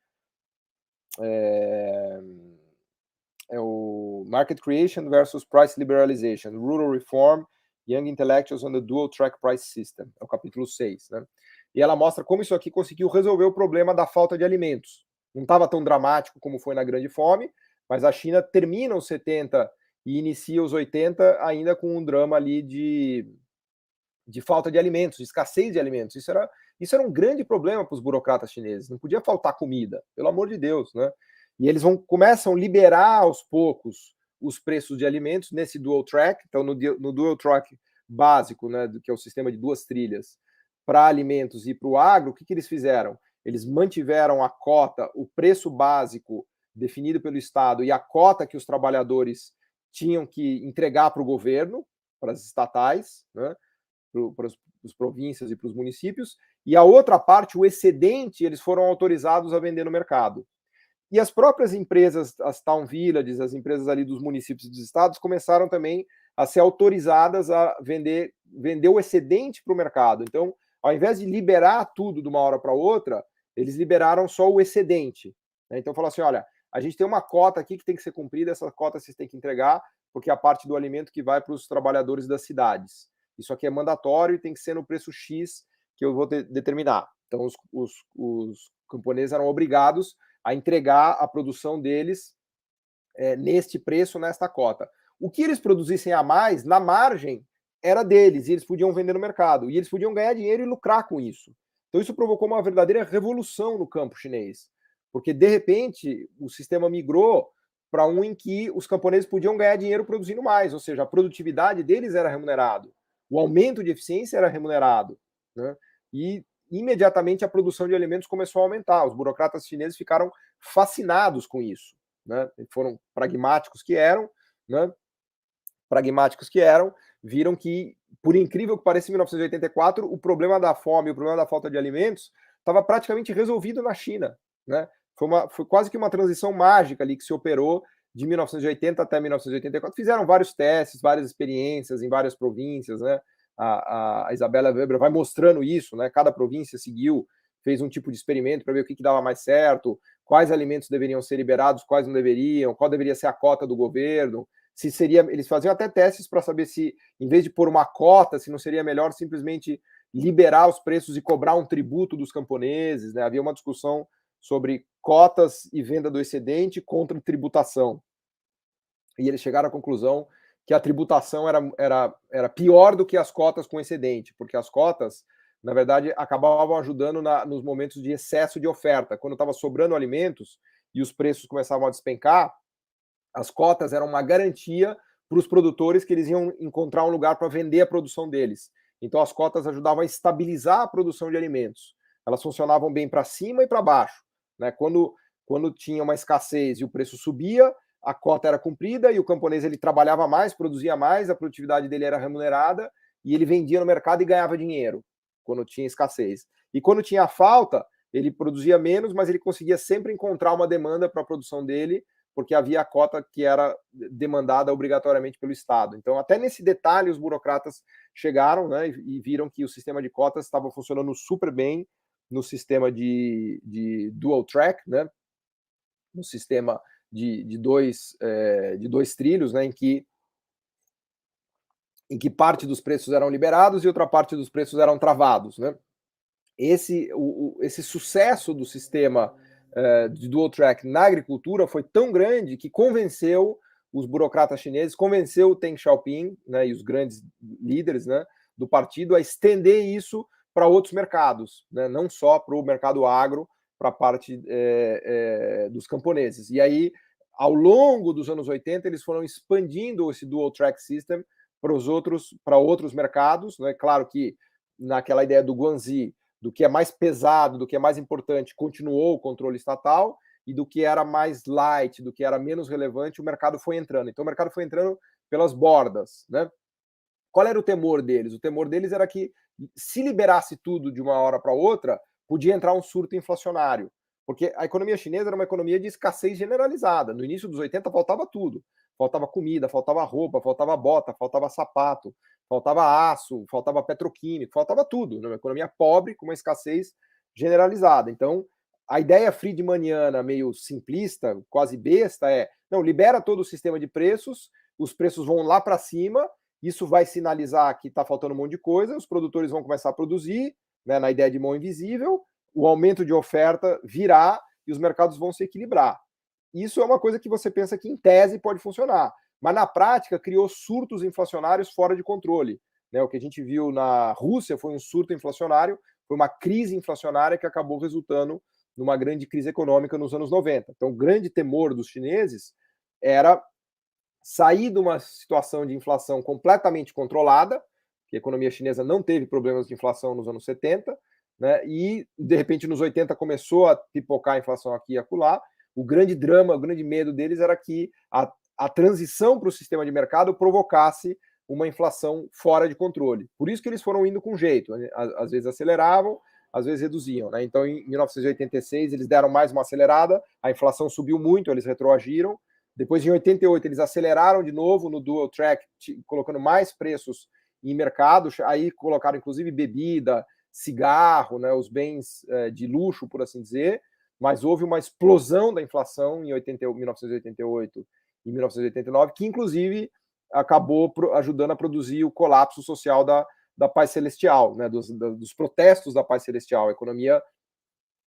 é o Market Creation versus Price Liberalization, Rural Reform, Young Intellectuals on the Dual Track Price System, é o capítulo 6, né? E ela mostra como isso aqui conseguiu resolver o problema da falta de alimentos. Não estava tão dramático como foi na Grande Fome, mas a China termina os 70 e inicia os 80 ainda com um drama ali de falta de alimentos, de escassez de alimentos. Isso era um grande problema para os burocratas chineses. Não podia faltar comida, pelo amor de Deus, né? E eles começam a liberar aos poucos os preços de alimentos nesse dual track. Então, no dual track básico, né, que é o sistema de duas trilhas, para alimentos e para o agro, o que eles fizeram? Eles mantiveram a cota, o preço básico definido pelo Estado e a cota que os trabalhadores tinham que entregar para o governo, para as estatais, né? Para as províncias e para os municípios, e a outra parte, o excedente, eles foram autorizados a vender no mercado. E as próprias empresas, as town villages, as empresas ali dos municípios e dos estados, começaram também a ser autorizadas a vender o excedente para o mercado. Então, ao invés de liberar tudo de uma hora para outra, eles liberaram só o excedente. Né? Então, falaram assim, olha, a gente tem uma cota aqui que tem que ser cumprida, essa cota vocês têm que entregar, porque é a parte do alimento que vai para os trabalhadores das cidades. Isso aqui é mandatório e tem que ser no preço X que eu vou determinar. Então, os camponeses eram obrigados a entregar a produção deles neste preço, nesta cota. O que eles produzissem a mais, na margem, era deles, e eles podiam vender no mercado. E eles podiam ganhar dinheiro e lucrar com isso. Então, isso provocou uma verdadeira revolução no campo chinês. Porque, de repente, o sistema migrou para um em que os camponeses podiam ganhar dinheiro produzindo mais, ou seja, a produtividade deles era remunerada. O aumento de eficiência era remunerado, né? E imediatamente a produção de alimentos começou a aumentar. Os burocratas chineses ficaram fascinados com isso, né? Foram pragmáticos que eram, né? Viram que, por incrível que pareça, em 1984, o problema da fome, o problema da falta de alimentos estava praticamente resolvido na China, né? Foi quase que uma transição mágica ali que se operou de 1980 até 1984. Fizeram vários testes, várias experiências em várias províncias, né? A Isabela Weber vai mostrando isso, né? Cada província fez um tipo de experimento para ver o que dava mais certo, quais alimentos deveriam ser liberados, quais não deveriam, qual deveria ser a cota do governo, se seria, eles faziam até testes para saber se, em vez de pôr uma cota, se não seria melhor simplesmente liberar os preços e cobrar um tributo dos camponeses, né? Havia uma discussão sobre cotas e venda do excedente contra tributação. E eles chegaram à conclusão que a tributação era pior do que as cotas com excedente, porque as cotas, na verdade, acabavam ajudando nos momentos de excesso de oferta. Quando estava sobrando alimentos e os preços começavam a despencar, as cotas eram uma garantia para os produtores que eles iam encontrar um lugar para vender a produção deles. Então as cotas ajudavam a estabilizar a produção de alimentos. Elas funcionavam bem para cima e para baixo, né? Quando tinha uma escassez e o preço subia, a cota era cumprida e o camponês ele trabalhava mais, produzia mais, a produtividade dele era remunerada e ele vendia no mercado e ganhava dinheiro quando tinha escassez. E quando tinha falta, ele produzia menos, mas ele conseguia sempre encontrar uma demanda para a produção dele, porque havia a cota que era demandada obrigatoriamente pelo Estado. Então, até nesse detalhe, os burocratas chegaram, né, e viram que o sistema de cotas estava funcionando super bem no sistema de dual track, né, no sistema de dois trilhos, né, em que parte dos preços eram liberados e outra parte dos preços eram travados, né? Esse sucesso do sistema de dual track na agricultura foi tão grande que convenceu os burocratas chineses, convenceu o Deng Xiaoping, né, e os grandes líderes, né, do partido a estender isso para outros mercados, né, não só para o mercado agro, para a parte dos camponeses. E aí, ao longo dos anos 80, eles foram expandindo esse dual track system para outros mercados, né? Claro que naquela ideia do Guanxi, do que é mais pesado, do que é mais importante, continuou o controle estatal, e do que era mais light, do que era menos relevante, o mercado foi entrando. Então o mercado foi entrando pelas bordas, né? Qual era o temor deles? O temor deles era que, se liberasse tudo de uma hora para outra, podia entrar um surto inflacionário. Porque a economia chinesa era uma economia de escassez generalizada. No início dos 80 faltava tudo. Faltava comida, faltava roupa, faltava bota, faltava sapato, faltava aço, faltava petroquímico, faltava tudo. Uma economia pobre com uma escassez generalizada. Então, a ideia friedmaniana meio simplista, quase besta, não, libera todo o sistema de preços, os preços vão lá para cima, isso vai sinalizar que está faltando um monte de coisa, os produtores vão começar a produzir, né, na ideia de mão invisível, o aumento de oferta virá e os mercados vão se equilibrar. Isso é uma coisa que você pensa que, em tese, pode funcionar, mas na prática criou surtos inflacionários fora de controle. Né? O que a gente viu na Rússia foi um surto inflacionário, foi uma crise inflacionária que acabou resultando numa grande crise econômica nos anos 90. Então, o grande temor dos chineses era sair de uma situação de inflação completamente controlada, que a economia chinesa não teve problemas de inflação nos anos 70, né, e, de repente, nos 80 começou a pipocar a inflação aqui e acolá. O grande drama, o grande medo deles era que a transição para o sistema de mercado provocasse uma inflação fora de controle. Por isso que eles foram indo com jeito, né? Às vezes aceleravam, às vezes reduziam. Né? Então, em 1986, eles deram mais uma acelerada, a inflação subiu muito, eles retroagiram. Depois, em 88, eles aceleraram de novo no dual track, colocando mais preços em mercado, aí colocaram inclusive bebida, cigarro, né, os bens de luxo, por assim dizer, mas houve uma explosão da inflação em 1988 e 1989, que inclusive acabou ajudando a produzir o colapso social da paz celestial, né, dos protestos da paz celestial.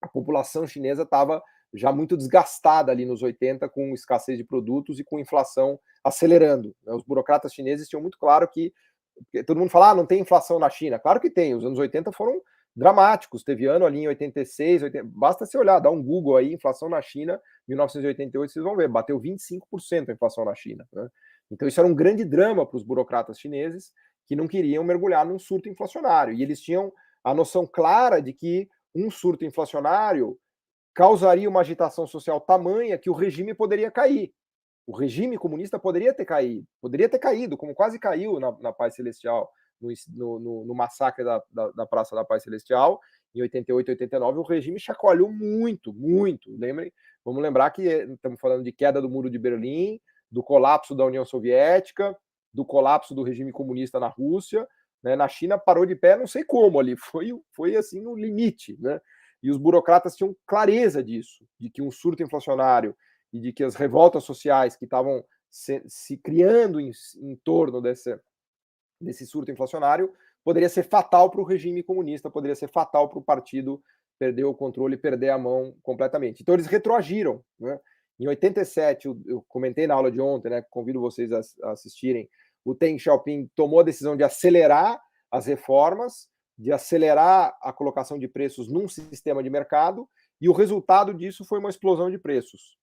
A população chinesa estava já muito desgastada ali nos 80, com escassez de produtos e com inflação acelerando. Os burocratas chineses tinham muito claro que todo mundo fala, não tem inflação na China. Claro que tem, os anos 80 foram dramáticos. Teve ano ali em 86, 80, basta você olhar, dar um Google aí, inflação na China, 1988, vocês vão ver, bateu 25% a inflação na China. Né? Então isso era um grande drama para os burocratas chineses, que não queriam mergulhar num surto inflacionário. E eles tinham a noção clara de que um surto inflacionário causaria uma agitação social tamanha que o regime poderia cair. O regime comunista poderia ter caído, como quase caiu na Paz Celestial, no massacre da Praça da Paz Celestial, em 88, 89, o regime chacoalhou muito, muito. Vamos lembrar que estamos falando de queda do Muro de Berlim, do colapso da União Soviética, do colapso do regime comunista na Rússia, né? Na China parou de pé, não sei como ali, foi assim no limite, né? E os burocratas tinham clareza disso, de que um surto inflacionário e de que as revoltas sociais que estavam se criando em torno desse surto inflacionário poderia ser fatal para o regime comunista, poderia ser fatal para o partido perder o controle, perder a mão completamente. Então eles retroagiram. Né? Em 87, eu comentei na aula de ontem, né, convido vocês a assistirem, o Deng Xiaoping tomou a decisão de acelerar as reformas, de acelerar a colocação de preços num sistema de mercado, e o resultado disso foi uma explosão de preços.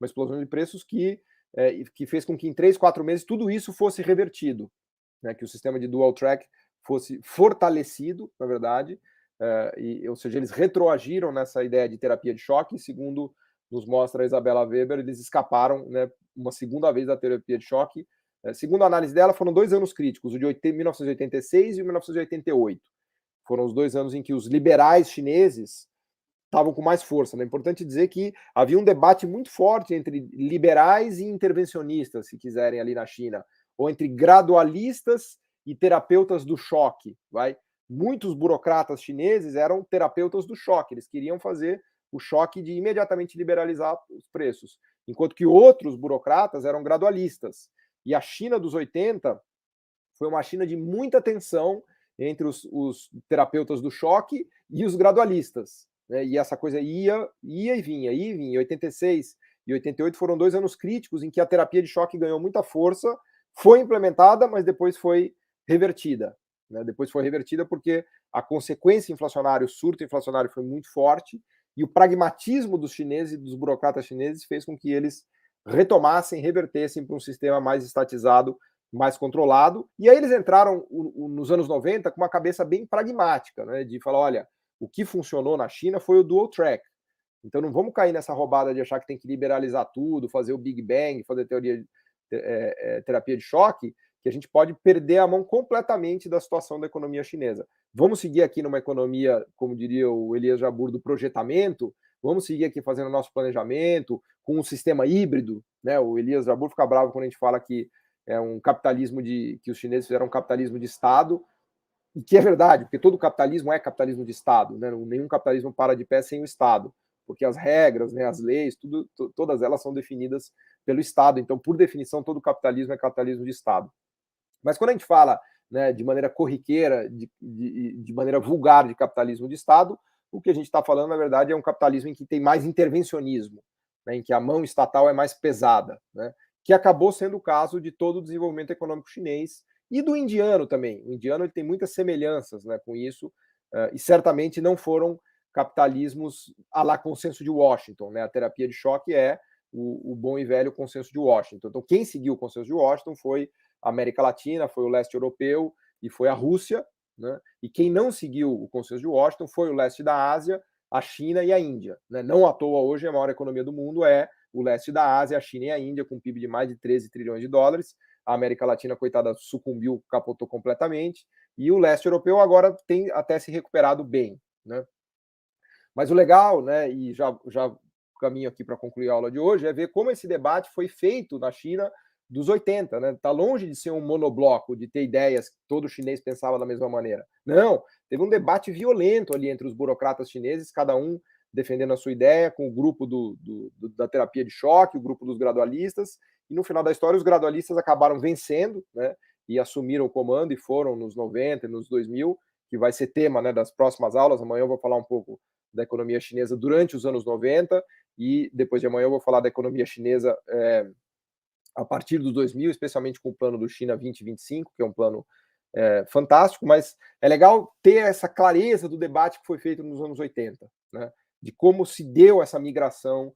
Uma explosão de preços que fez com que em 3, 4 meses tudo isso fosse revertido, né, que o sistema de dual track fosse fortalecido, na verdade, ou seja, eles retroagiram nessa ideia de terapia de choque, segundo nos mostra a Isabella Weber, eles escaparam, né, uma segunda vez da terapia de choque. Segundo a análise dela, foram 2 anos críticos, o de 1986 e 1988. Foram os 2 anos em que os liberais chineses estavam com mais força. É importante dizer que havia um debate muito forte entre liberais e intervencionistas, se quiserem, ali na China, ou entre gradualistas e terapeutas do choque. Muitos burocratas chineses eram terapeutas do choque, eles queriam fazer o choque de imediatamente liberalizar os preços, enquanto que outros burocratas eram gradualistas. E a China dos 80 foi uma China de muita tensão entre os terapeutas do choque e os gradualistas, né? E essa coisa ia e vinha, ia e vinha. 86 e 88 foram 2 anos críticos em que a terapia de choque ganhou muita força, foi implementada, mas depois foi revertida. Né? Depois foi revertida porque a consequência inflacionária, o surto inflacionário foi muito forte, e o pragmatismo dos chineses, dos burocratas chineses, fez com que eles retomassem, revertessem para um sistema mais estatizado, mais controlado. E aí eles entraram nos anos 90 com uma cabeça bem pragmática, né, de falar, olha, o que funcionou na China foi o dual track. Então não vamos cair nessa roubada de achar que tem que liberalizar tudo, fazer o Big Bang, fazer terapia de choque, que a gente pode perder a mão completamente da situação da economia chinesa. Vamos seguir aqui numa economia, como diria o Elias Jabbour, do projetamento, vamos seguir aqui fazendo o nosso planejamento, com um sistema híbrido, né? O Elias Jabbour fica bravo quando a gente fala que é um capitalismo que os chineses fizeram um capitalismo de Estado, e que é verdade, porque todo capitalismo é capitalismo de Estado, né? Nenhum capitalismo para de pé sem o Estado, porque as regras, né, as leis, todas elas são definidas pelo Estado, então, por definição, todo capitalismo é capitalismo de Estado. Mas quando a gente fala, né, de maneira corriqueira, de maneira vulgar de capitalismo de Estado, o que a gente está falando, na verdade, é um capitalismo em que tem mais intervencionismo, né, em que a mão estatal é mais pesada, né, que acabou sendo o caso de todo o desenvolvimento econômico chinês e do indiano também. O indiano ele tem muitas semelhanças, né, com isso, e certamente não foram capitalismos à la consenso de Washington. Né, a terapia de choque é o bom e velho consenso de Washington. Então, quem seguiu o consenso de Washington foi a América Latina, foi o leste europeu e foi a Rússia, né? E quem não seguiu o consenso de Washington foi o leste da Ásia, a China e a Índia. Né? Não à toa hoje a maior economia do mundo é o leste da Ásia, a China e a Índia, com um PIB de mais de 13 trilhões de dólares. A América Latina, coitada, sucumbiu, capotou completamente. E o leste europeu agora tem até se recuperado bem. Né? Mas o legal, né, e já caminho aqui para concluir a aula de hoje, é ver como esse debate foi feito na China dos 80, né? Tá longe de ser um monobloco, de ter ideias que todo chinês pensava da mesma maneira. Não, teve um debate violento ali entre os burocratas chineses, cada um defendendo a sua ideia, com o grupo da terapia de choque, o grupo dos gradualistas, e no final da história os gradualistas acabaram vencendo, né? E assumiram o comando e foram nos 90 e nos 2000, que vai ser tema, né, das próximas aulas. Amanhã eu vou falar um pouco da economia chinesa durante os anos 90, e depois de amanhã eu vou falar da economia chinesa a partir dos 2000, especialmente com o plano do China 2025, que é um plano fantástico, mas é legal ter essa clareza do debate que foi feito nos anos 80, né? De como se deu essa migração,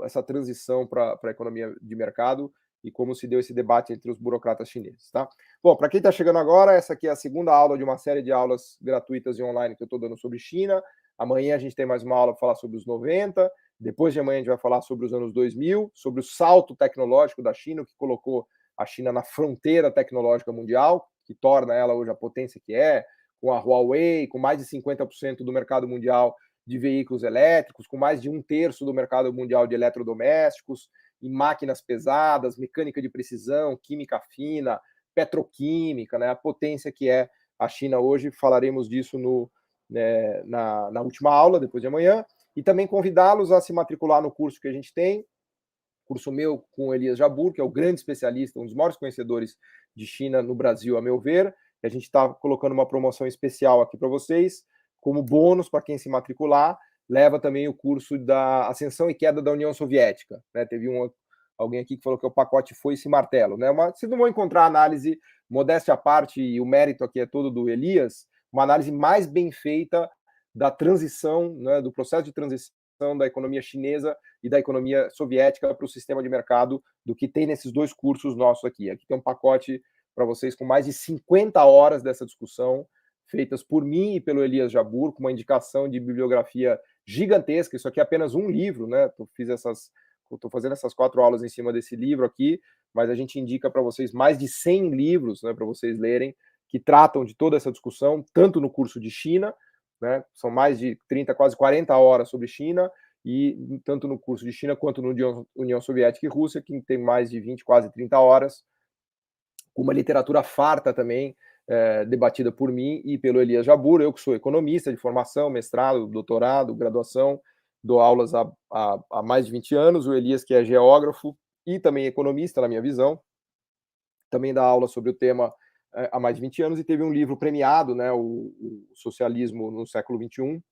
essa transição para a economia de mercado e como se deu esse debate entre os burocratas chineses. Tá? Bom, para quem está chegando agora, essa aqui é a segunda aula de uma série de aulas gratuitas e online que eu estou dando sobre China. Amanhã a gente tem mais uma aula para falar sobre os 90, depois de amanhã a gente vai falar sobre os anos 2000, sobre o salto tecnológico da China, o que colocou a China na fronteira tecnológica mundial, que torna ela hoje a potência que é, com a Huawei, com mais de 50% do mercado mundial de veículos elétricos, com mais de 1/3 do mercado mundial de eletrodomésticos, e máquinas pesadas, mecânica de precisão, química fina, petroquímica, né, a potência que é a China hoje. Falaremos disso na última aula, depois de amanhã. E também convidá-los a se matricular no curso que a gente tem, curso meu com o Elias Jabbour, que é o grande especialista, um dos maiores conhecedores de China no Brasil, a meu ver. E a gente está colocando uma promoção especial aqui para vocês, como bônus para quem se matricular. Leva também o curso da Ascensão e Queda da União Soviética. Né? Teve alguém aqui que falou que é o pacote foice e martelo, né? Vocês não vão encontrar análise, modéstia à parte, e o mérito aqui é todo do Elias, uma análise mais bem feita da transição, né, do processo de transição da economia chinesa e da economia soviética para o sistema de mercado do que tem nesses dois cursos nossos aqui. Aqui tem um pacote para vocês com mais de 50 horas dessa discussão, feitas por mim e pelo Elias Jabbour, com uma indicação de bibliografia gigantesca. Isso aqui é apenas um livro, né? Estou fazendo essas 4 aulas em cima desse livro aqui, mas a gente indica para vocês mais de 100 livros, né, para vocês lerem, que tratam de toda essa discussão, tanto no curso de China, né, são mais de 30, quase 40 horas sobre China, e tanto no curso de China quanto no União Soviética e Rússia, que tem mais de 20, quase 30 horas, com uma literatura farta também, debatida por mim e pelo Elias Jabbour. Eu que sou economista de formação, mestrado, doutorado, graduação, dou aulas há mais de 20 anos, o Elias que é geógrafo e também economista, na minha visão, também dá aula sobre o tema há mais de 20 anos, e teve um livro premiado, né, o Socialismo no Século XXI,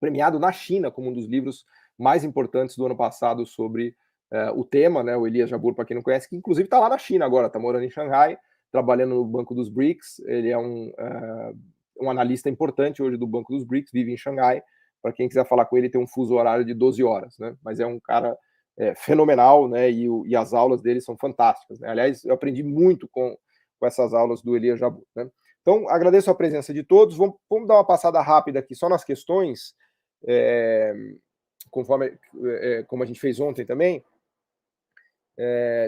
premiado na China como um dos livros mais importantes do ano passado sobre o tema, né, o Elias Jabbour, para quem não conhece, que inclusive está lá na China agora, está morando em Xangai, trabalhando no Banco dos BRICS, ele é um analista importante hoje do Banco dos BRICS, vive em Xangai, para quem quiser falar com ele, tem um fuso horário de 12 horas, né, mas é um cara fenomenal, né, e as aulas dele são fantásticas, né? Aliás, eu aprendi muito com essas aulas do Elias Jabbour, né? Então, agradeço a presença de todos, vamos dar uma passada rápida aqui só nas questões, como a gente fez ontem também.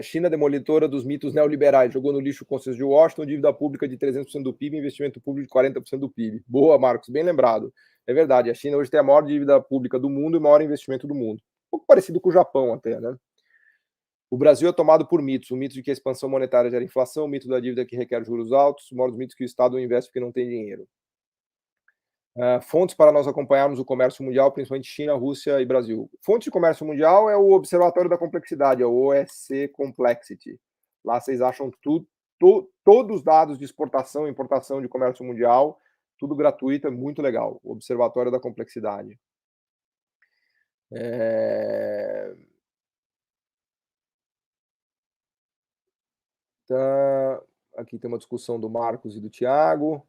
China demolitora dos mitos neoliberais, jogou no lixo o Consenso de Washington, dívida pública de 300% do PIB, investimento público de 40% do PIB. Boa, Marcos, bem lembrado. É verdade, a China hoje tem a maior dívida pública do mundo e o maior investimento do mundo. Um pouco parecido com o Japão até, né? O Brasil é tomado por mitos, o mito de que a expansão monetária gera inflação, o mito da dívida que requer juros altos, o maior dos mitos que o Estado não investe porque não tem dinheiro. Fontes para nós acompanharmos o comércio mundial, principalmente China, Rússia e Brasil. Fonte de comércio mundial é o Observatório da Complexidade, é o OSC Complexity. Lá vocês acham todos os dados de exportação e importação de comércio mundial, tudo gratuito, é muito legal. O Observatório da Complexidade. Tá, aqui tem uma discussão do Marcos e do Tiago.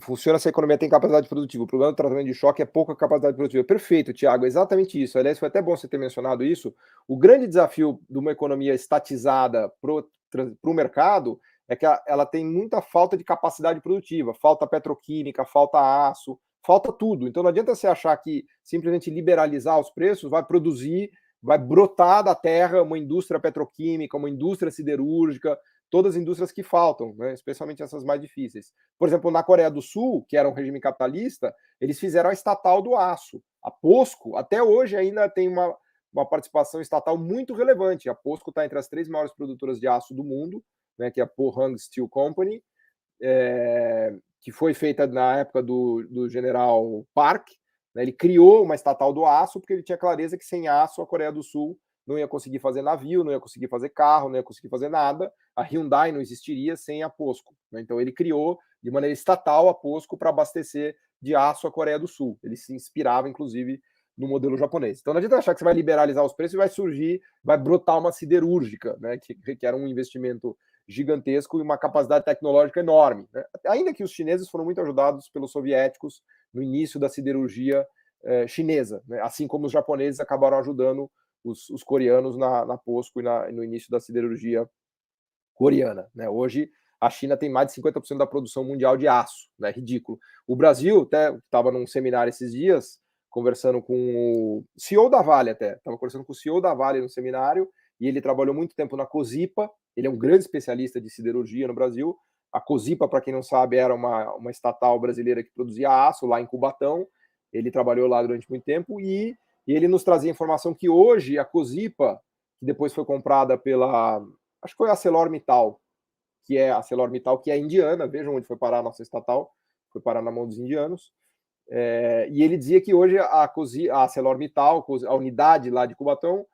Funciona se a economia tem capacidade produtiva. O problema do tratamento de choque é pouca capacidade produtiva. Perfeito, Tiago, exatamente isso. Aliás, foi até bom você ter mencionado isso. O grande desafio de uma economia estatizada para o mercado é que ela tem muita falta de capacidade produtiva. Falta petroquímica, falta aço, falta tudo. Então não adianta você achar que simplesmente liberalizar os preços vai produzir, vai brotar da terra uma indústria petroquímica, uma indústria siderúrgica, todas as indústrias que faltam, né, especialmente essas mais difíceis. Por exemplo, na Coreia do Sul, que era um regime capitalista, eles fizeram a estatal do aço. A POSCO, até hoje, ainda tem uma participação estatal muito relevante. A POSCO está entre as 3 maiores produtoras de aço do mundo, né, que é a Pohang Steel Company, que foi feita na época do general Park. Né, ele criou uma estatal do aço porque ele tinha clareza que sem aço a Coreia do Sul não ia conseguir fazer navio, não ia conseguir fazer carro, não ia conseguir fazer nada. A Hyundai não existiria sem a POSCO. Né? Então ele criou de maneira estatal a POSCO para abastecer de aço a Coreia do Sul. Ele se inspirava, inclusive, no modelo japonês. Então não adianta achar que você vai liberalizar os preços e vai brotar uma siderúrgica, né, que requer um investimento gigantesco e uma capacidade tecnológica enorme. Né? Ainda que os chineses foram muito ajudados pelos soviéticos no início da siderurgia chinesa, né? Assim como os japoneses acabaram ajudando os coreanos na POSCO e no início da siderurgia coreana. Né? Hoje, a China tem mais de 50% da produção mundial de aço. Né? Ridículo. O Brasil, até estava num seminário esses dias, conversando com o CEO da Vale estava conversando com o CEO da Vale no seminário, e ele trabalhou muito tempo na Cosipa, ele é um grande especialista de siderurgia no Brasil. A Cosipa, para quem não sabe, era uma estatal brasileira que produzia aço lá em Cubatão. Ele trabalhou lá durante muito tempo e ele nos trazia informação que hoje a Cosipa, que depois foi comprada acho que foi a ArcelorMittal, que é indiana, vejam onde foi parar a nossa estatal, foi parar na mão dos indianos. E ele dizia que hoje a ArcelorMittal, a unidade lá de Cubatão,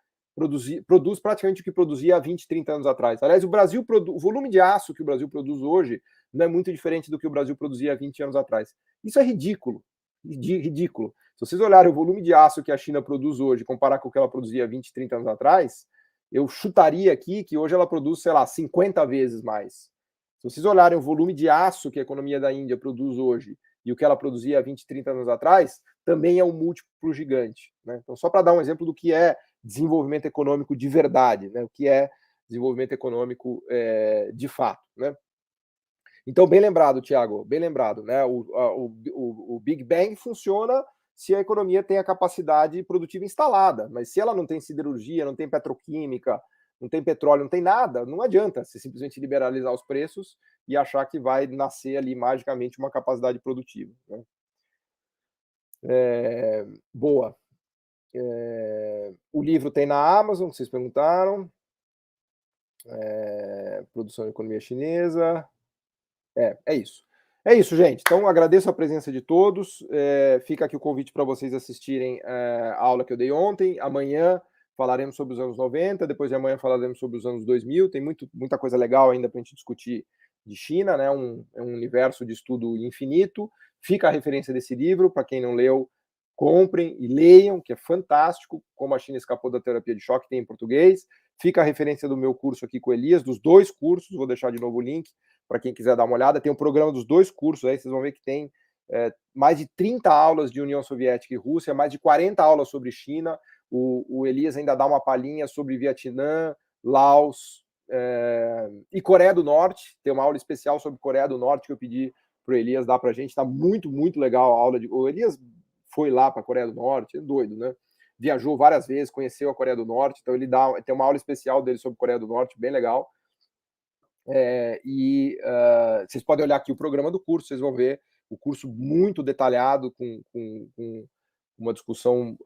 produz praticamente o que produzia há 20, 30 anos atrás. Aliás, o volume de aço que o Brasil produz hoje não é muito diferente do que o Brasil produzia há 20 anos atrás. Isso é ridículo. Ridículo. Se vocês olharem o volume de aço que a China produz hoje, comparar com o que ela produzia 20, 30 anos atrás, eu chutaria aqui que hoje ela produz, sei lá, 50 vezes mais. Se vocês olharem o volume de aço que a economia da Índia produz hoje e o que ela produzia 20, 30 anos atrás, também é um múltiplo gigante, né? Então, só para dar um exemplo do que é desenvolvimento econômico de verdade, né? O que é desenvolvimento econômico de fato, né? Então, bem lembrado, Tiago, bem lembrado, né? O Big Bang funciona se a economia tem a capacidade produtiva instalada, mas se ela não tem siderurgia, não tem petroquímica, não tem petróleo, não tem nada, não adianta você simplesmente liberalizar os preços e achar que vai nascer ali magicamente uma capacidade produtiva, né? Boa. O livro tem na Amazon, vocês perguntaram. Produção de economia chinesa. É isso. É isso, gente. Então, agradeço a presença de todos. Fica aqui o convite para vocês assistirem a aula que eu dei ontem. Amanhã falaremos sobre os anos 90, depois de amanhã falaremos sobre os anos 2000. Tem muita coisa legal ainda para a gente discutir de China, né? É um universo de estudo infinito. Fica a referência desse livro, para quem não leu, comprem e leiam, que é fantástico. Como a China escapou da terapia de choque, tem em português. Fica a referência do meu curso aqui com o Elias, dos 2 cursos, vou deixar de novo o link para quem quiser dar uma olhada. Tem um programa dos 2 cursos aí, vocês vão ver que tem mais de 30 aulas de União Soviética e Rússia, mais de 40 aulas sobre China. O Elias ainda dá uma palhinha sobre Vietnã, Laos e Coreia do Norte. Tem uma aula especial sobre Coreia do Norte que eu pedi para o Elias dar para a gente. Está muito, muito legal a aula. O Elias foi lá para a Coreia do Norte, é doido, né? Viajou várias vezes, conheceu a Coreia do Norte, então ele tem uma aula especial dele sobre Coreia do Norte, bem legal. Vocês podem olhar aqui o programa do curso, vocês vão ver o curso muito detalhado, com uma discussão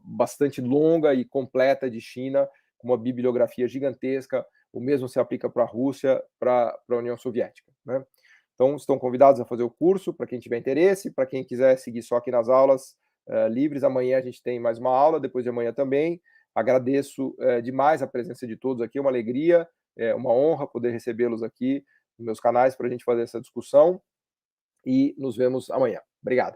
bastante longa e completa de China, com uma bibliografia gigantesca. O mesmo se aplica para a Rússia, para a União Soviética, né? Então, estão convidados a fazer o curso, para quem tiver interesse. Para quem quiser seguir só aqui nas aulas livres, amanhã a gente tem mais uma aula, depois de amanhã também. Agradeço demais a presença de todos aqui, é uma alegria, é uma honra poder recebê-los aqui nos meus canais para a gente fazer essa discussão. E nos vemos amanhã. Obrigado.